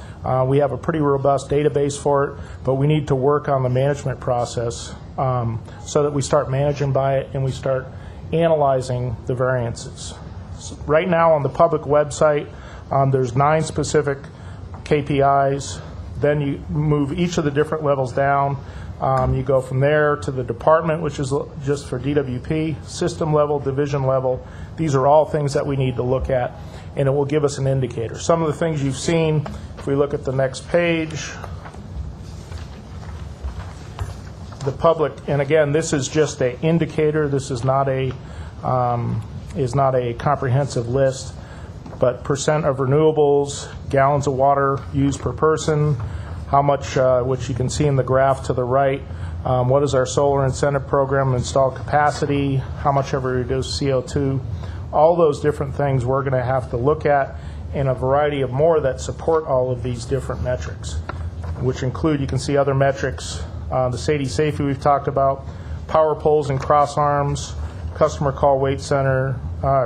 we have a pretty robust database for it, but we need to work on the management process so that we start managing by it and we start analyzing the variances. So right now on the public website, there's 9 specific KPIs. Then you move each of the different levels down. You go from there to the department, which is just for DWP, system level, division level. These are all things that we need to look at, and it will give us an indicator. Some of the things you've seen, if we look at the next page, the public, and again, this is just an indicator. This is not a comprehensive list, but percent of renewables, gallons of water used per person, how much, which you can see in the graph to the right, what is our solar incentive program, installed capacity, how much have we reduced CO2, all those different things we're going to have to look at, and a variety of more that support all of these different metrics, which include, you can see other metrics, the SAIDI safety we've talked about, power poles and cross arms, customer call wait center,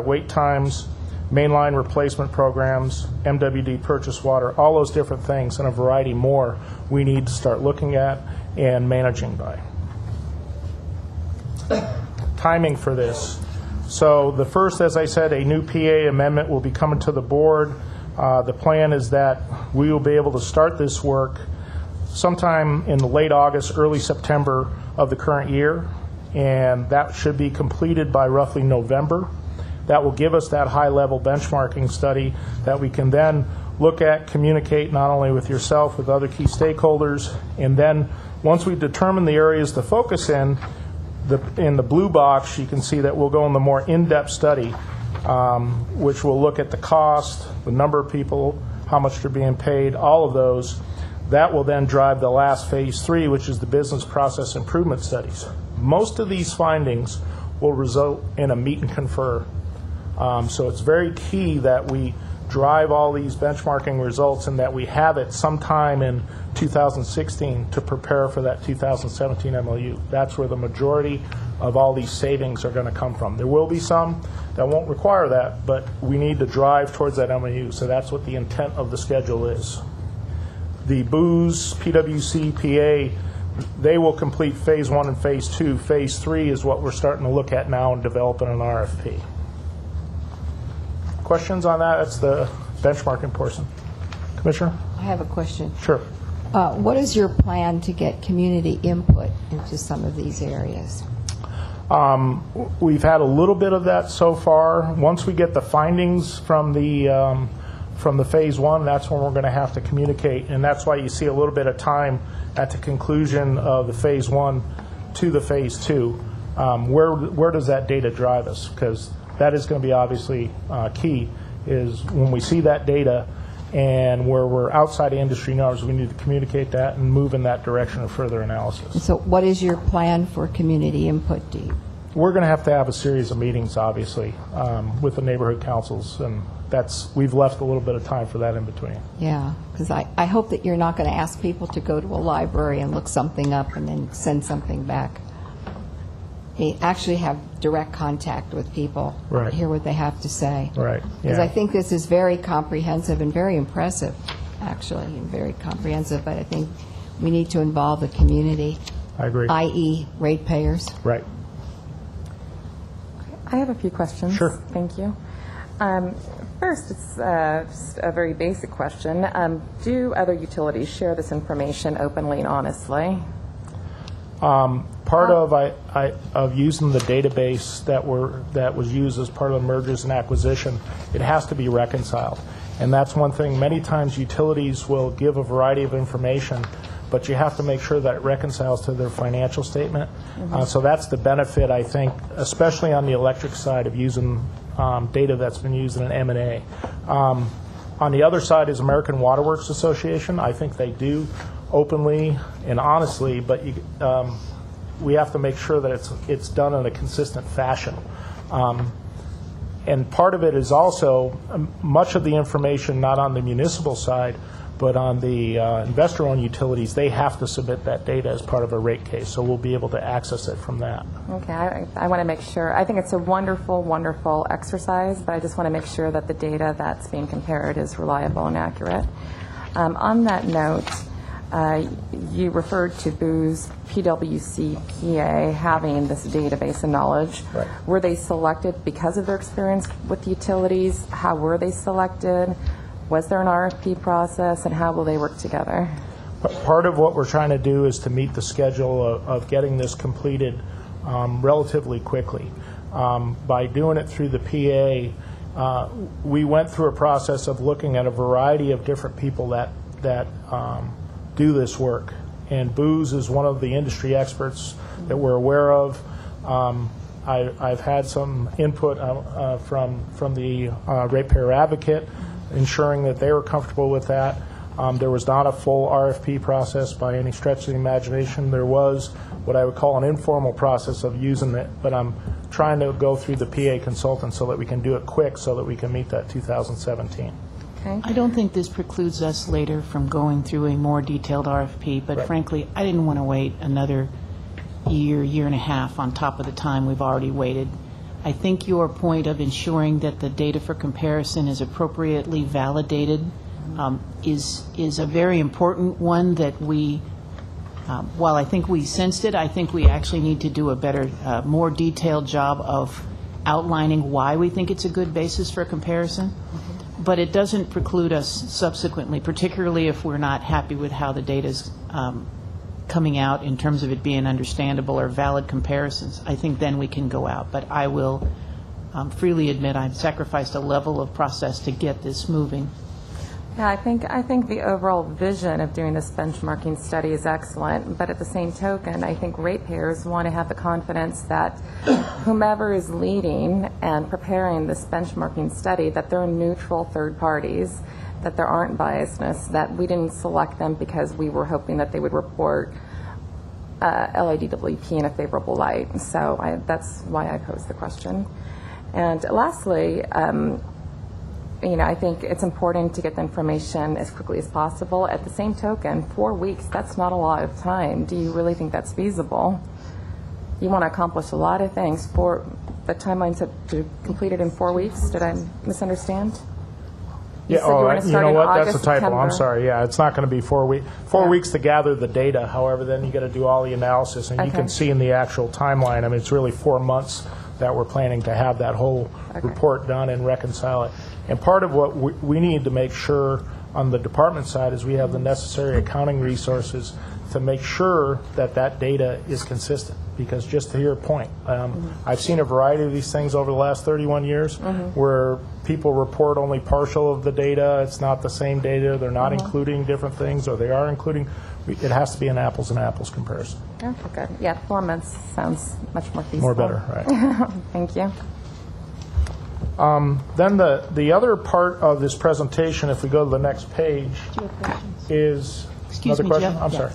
wait times, mainline replacement programs, MWD purchase water, all those different things and a variety more we need to start looking at and managing by. Timing for this. So the first, as I said, a new PA amendment will be coming to the board. The plan is that we will be able to start this work sometime in late August, early September of the current year, and that should be completed by roughly November. That will give us that high-level benchmarking study that we can then look at, communicate not only with yourself, with other key stakeholders, and then once we determine the areas to focus in the blue box, you can see that we'll go in the more in-depth study, which will look at the cost, the number of people, how much they're being paid, all of those. That will then drive the last phase 3, which is the business process improvement studies. Most of these findings will result in a meet and confer. So it's very key that we drive all these benchmarking results and that we have it sometime in 2016 to prepare for that 2017 MOU. That's where the majority of all these savings are going to come from. There will be some that won't require that, but we need to drive towards that MOU. So that's what the intent of the schedule is. The BOOS, PWC, PA, they will complete phase 1 and phase 2. Phase 3 is what we're starting to look at now and developing an RFP. Questions on that? That's the benchmarking portion. Commissioner? I have a question. Sure. What is your plan to get community input into some of these areas? We've had a little bit of that so far. Once we get the findings from the phase 1, that's when we're going to have to communicate, and that's why you see a little bit of time at the conclusion of the phase 1 to the phase 2. Where does that data drive us? Because that is going to be obviously key, is when we see that data and where we're outside of industry norms, we need to communicate that and move in that direction of further analysis. So what is your plan for community input, do you? We're going to have a series of meetings, obviously, with the neighborhood councils, and we've left a little bit of time for that in between. Yeah, because I hope that you're not going to ask people to go to a library and look something up and then send something back. You actually have direct contact with people, right. Hear what they have to say. Right. Because yeah. I think this is very comprehensive and very impressive, actually, and very comprehensive, but I think we need to involve the community. I agree. I.e. ratepayers. Right. I have a few questions. Sure. Thank you. First, it's just a very basic question. Do other utilities share this information openly and honestly? Part of using the database that was used as part of the mergers and acquisition, it has to be reconciled. And that's one thing. Many times utilities will give a variety of information, but you have to make sure that it reconciles to their financial statement. Mm-hmm. So that's the benefit, I think, especially on the electric side of using data that's been used in an M&A. On the other side is American Water Works Association. I think they do openly and honestly, but we have to make sure that it's done in a consistent fashion. And part of it is also much of the information, not on the municipal side, but on the investor-owned utilities, they have to submit that data as part of a rate case, so we'll be able to access it from that. Okay, I want to make sure. I think it's a wonderful, wonderful exercise, but I just want to make sure that the data that's being compared is reliable and accurate. On that note, you referred to BOOS, PWC, PA having this database of knowledge. Right. Were they selected because of their experience with utilities? How were they selected? Was there an RFP process, and how will they work together? Part of what we're trying to do is to meet the schedule of getting this completed relatively quickly. By doing it through the PA, we went through a process of looking at a variety of different people that do this work. And BOOS is one of the industry experts that we're aware of. I've had some input from the ratepayer advocate, ensuring that they were comfortable with that. There was not a full RFP process by any stretch of the imagination. There was what I would call an informal process of using it, but I'm trying to go through the PA consultant so that we can do it quick so that we can meet that 2017. Okay. I don't think this precludes us later from going through a more detailed RFP, but Right. frankly, I didn't want to wait another year and a half on top of the time we've already waited. I think your point of ensuring that the data for comparison is appropriately validated is a very important one that we, while I think we sensed it, I think we actually need to do a better, more detailed job of outlining why we think it's a good basis for comparison. But it doesn't preclude us subsequently, particularly if we're not happy with how the data's coming out in terms of it being understandable or valid comparisons. I think then we can go out. But I will freely admit I've sacrificed a level of process to get this moving. Yeah, I think the overall vision of doing this benchmarking study is excellent, but at the same token, I think ratepayers want to have the confidence that whomever is leading and preparing this benchmarking study, that they're neutral third parties, that there aren't biasness, that we didn't select them because we were hoping that they would report LADWP in a favorable light. So that's why I posed the question. And lastly, I think it's important to get the information as quickly as possible. At the same token, 4 weeks, that's not a lot of time. Do you really think that's feasible? You want to accomplish a lot of things. For the timeline to complete it in 4 weeks? Did I misunderstand? Yeah, you know what? That's a typo. September. I'm sorry. Yeah, it's not going to be 4 weeks. 4 weeks to gather the data. However, then you got to do all the analysis, and you can see in the actual timeline. I mean, it's really 4 months that we're planning to have that whole report done and reconcile it. And part of what we need to make sure on the department side is we have the necessary accounting resources to make sure that that data is consistent. Because just to your point, I've seen a variety of these things over the last 31 years where people report only partial of the data. It's not the same data. They're not including different things, or they are including. It has to be an apples and apples comparison. Okay, good. Yeah, 4 months sounds much more feasible. More better, right. Thank you. Then the other part of this presentation, if we go to the next page, is Excuse another me, question? Jeff? I'm sorry.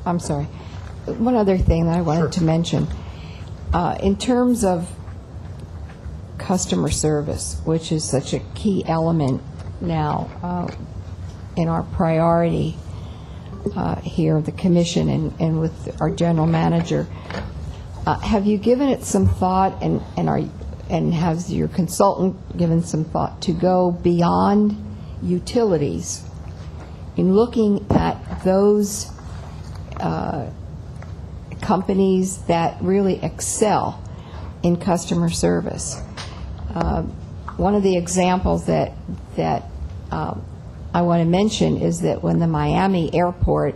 I'm sorry. One other thing that I wanted to mention. In terms of customer service, which is such a key element now in our priority here at the Commission and with our General Manager, have you given it some thought, and has your consultant given some thought to go beyond utilities in looking at those companies that really excel in customer service? One of the examples that I want to mention is that when the Miami airport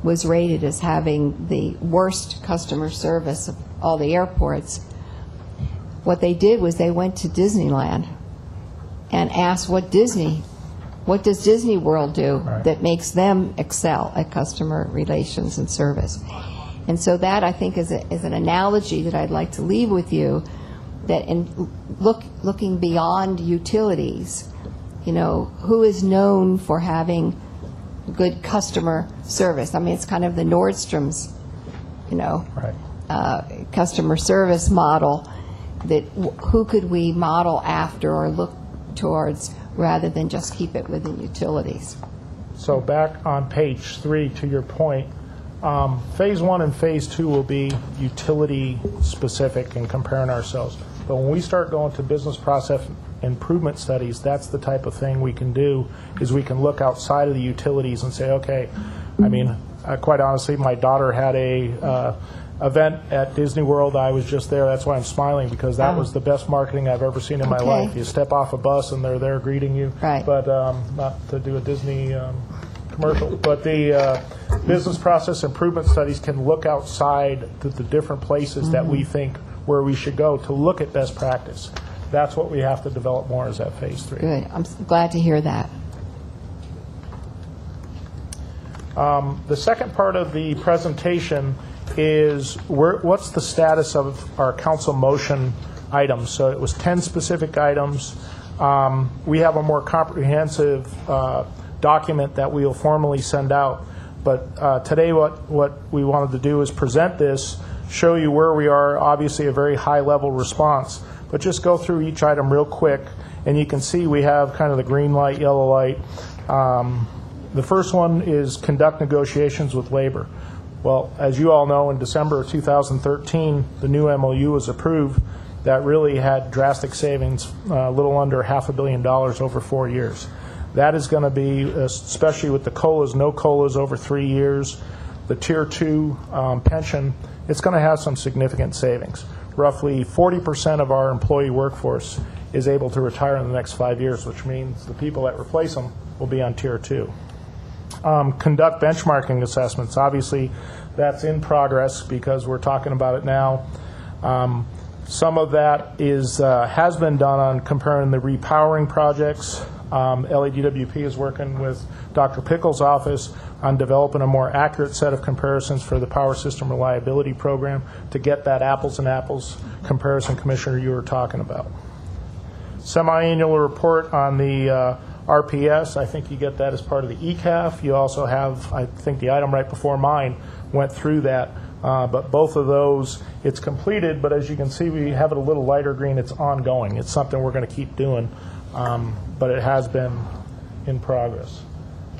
was rated as having the worst customer service of all the airports, what they did was they went to Disneyland and asked what does Disney World do that makes them excel at customer relations and service. And so that, I think, is an analogy that I'd like to leave with you, that in looking beyond utilities, who is known for having good customer service? I mean, it's kind of the Nordstrom's, customer service model, that who could we model after or look towards rather than just keep it within utilities. So back on page 3, to your point, phase 1 and phase 2 will be utility specific and comparing ourselves. But when we start going to business process improvement studies, that's the type of thing we can do, is we can look outside of the utilities and say, okay, I mean, quite honestly, my daughter had a event at Disney World. I was just there. That's why I'm smiling, because that was the best marketing I've ever seen in my life. You step off a bus and they're there greeting you. Right. But not to do a Disney commercial. But the business process improvement studies can look outside the different places that we think where we should go to look at best practice. That's what we have to develop more, is that phase 3. Good. I'm glad to hear that. The second part of the presentation is what's the status of our council motion items. So it was 10 specific items. We have a more comprehensive document that we will formally send out. But today what we wanted to do is present this, show you where we are, obviously a very high-level response, but just go through each item real quick, and you can see we have kind of the green light, yellow light. The first one is conduct negotiations with labor. Well, as you all know, in December of 2013, the new MOU was approved that really had drastic savings, a little under $500 million over 4 years. That is going to be, especially with the COLAs, no COLAs over 3 years, the Tier 2 pension, it's going to have some significant savings. Roughly 40% of our employee workforce is able to retire in the next 5 years, which means the people that replace them will be on Tier 2. Conduct benchmarking assessments. Obviously, that's in progress because we're talking about it now. Some of that has been done on comparing the repowering projects. LADWP is working with Dr. Pickle's office on developing a more accurate set of comparisons for the Power System Reliability Program to get that apples and apples comparison, Commissioner, you were talking about. Semi-annual report on the RPS, I think you get that as part of the ECAF. You also have, I think the item right before mine went through that. But both of those, it's completed, but as you can see, we have it a little lighter green. It's ongoing. It's something we're going to keep doing, but it has been in progress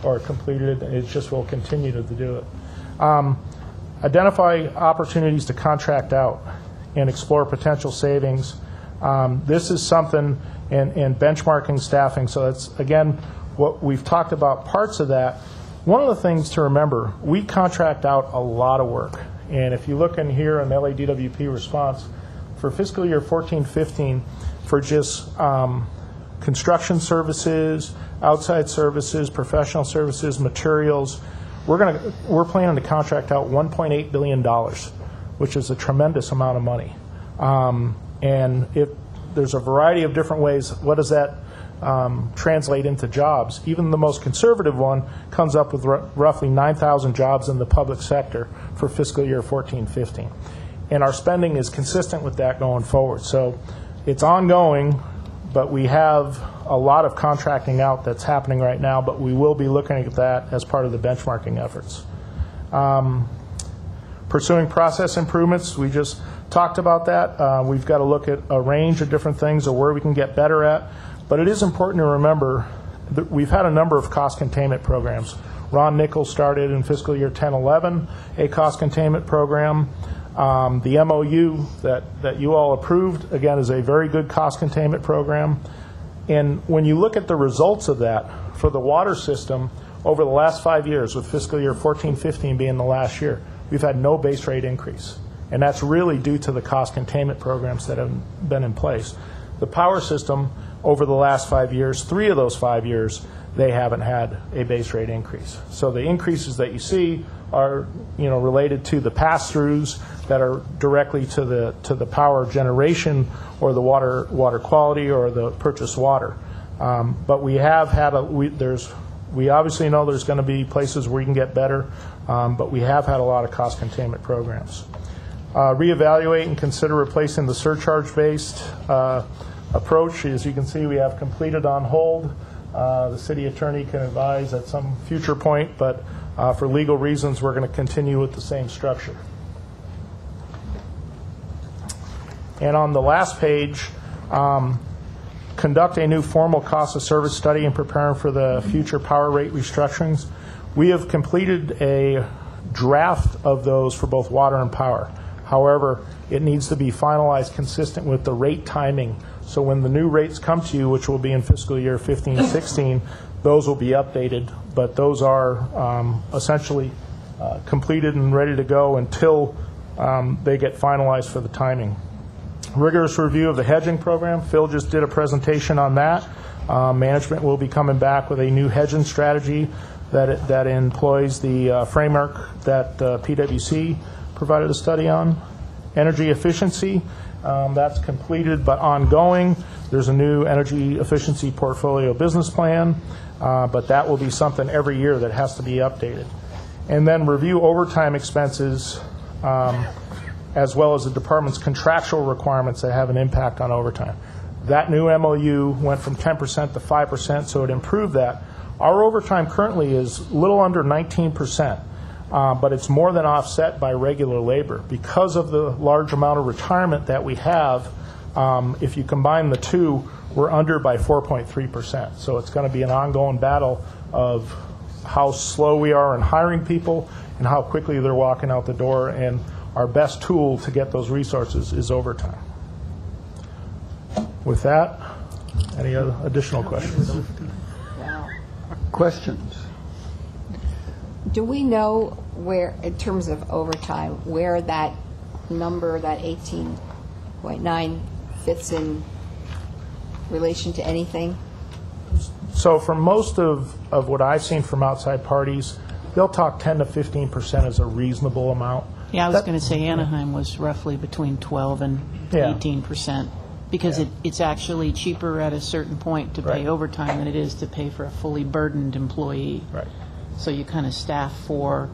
or completed. It just will continue to do it. Identify opportunities to contract out and explore potential savings. This is something in benchmarking staffing. So that's, again, what we've talked about, parts of that. One of the things to remember, we contract out a lot of work. And if you look in here in LADWP response, for fiscal year 14-15, for just construction services, outside services, professional services, materials, we're planning to contract out $1.8 billion, which is a tremendous amount of money. And there's a variety of different ways. What does that translate into jobs? Even the most conservative one comes up with roughly 9,000 jobs in the public sector for fiscal year 14-15. And our spending is consistent with that going forward. So it's ongoing, but we have a lot of contracting out that's happening right now, but we will be looking at that as part of the benchmarking efforts. Pursuing process improvements, we just talked about that. We've got to look at a range of different things of where we can get better at. But it is important to remember that we've had a number of cost containment programs. Ron Nichols started in fiscal year 10-11 a cost containment program. The MOU that you all approved, again, is a very good cost containment program. And when you look at the results of that for the water system over the last 5 years, with fiscal year 14-15 being the last year, we've had no base rate increase. And that's really due to the cost containment programs that have been in place. The power system, over the last 5 years, 3 of those 5 years, they haven't had a base rate increase. So the increases that you see are, related to the pass-throughs that are directly to the power generation or the water quality or the purchased water. But we have had we obviously know there's going to be places where you can get better, but we have had a lot of cost containment programs. Reevaluate and consider replacing the surcharge-based approach. As you can see, we have completed on hold. The city attorney can advise at some future point, but for legal reasons, we're going to continue with the same structure. And on the last page, conduct a new formal cost of service study in preparing for the future power rate restructurings. We have completed a draft of those for both water and power. However, it needs to be finalized consistent with the rate timing. So when the new rates come to you, which will be in fiscal year 15-16, those will be updated. But those are essentially completed and ready to go until they get finalized for the timing. Rigorous review of the hedging program. Phil just did a presentation on that. Management will be coming back with a new hedging strategy that employs the framework that PwC provided a study on. Energy efficiency, that's completed but ongoing. There's a new energy efficiency portfolio business plan, but that will be something every year that has to be updated. And then review overtime expenses, as well as the department's contractual requirements that have an impact on overtime. That new MOU went from 10% to 5%, so it improved that. Our overtime currently is a little under 19%. But it's more than offset by regular labor. Because of the large amount of retirement that we have, if you combine the two, we're under by 4.3%. So it's going to be an ongoing battle of how slow we are in hiring people and how quickly they're walking out the door. And our best tool to get those resources is overtime. With that, any other additional questions? Questions? Do we know where, in terms of overtime, where that number, that 18.9, fits in relation to anything? So for most of what I've seen from outside parties, they'll talk 10 to 15% as a reasonable amount. Yeah, I was going to say Anaheim was roughly between 12 and 18%, because it's actually cheaper at a certain point to pay overtime than it is to pay for a fully burdened employee. Right. So you kind of staff for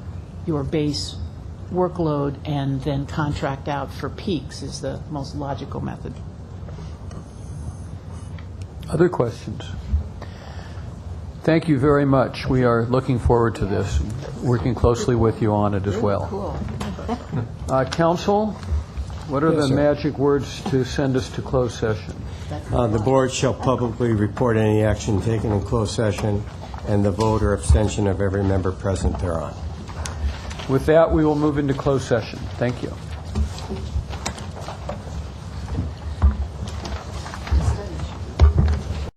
your base workload and then contract out for peaks is the most logical method. Other questions? Thank you very much. We are looking forward to this, working closely with you on it as well. Counsel, what are the magic words to send us to closed session? The board shall publicly report any action taken in closed session and the vote or abstention of every member present thereon. With that, we will move into closed session. Thank you.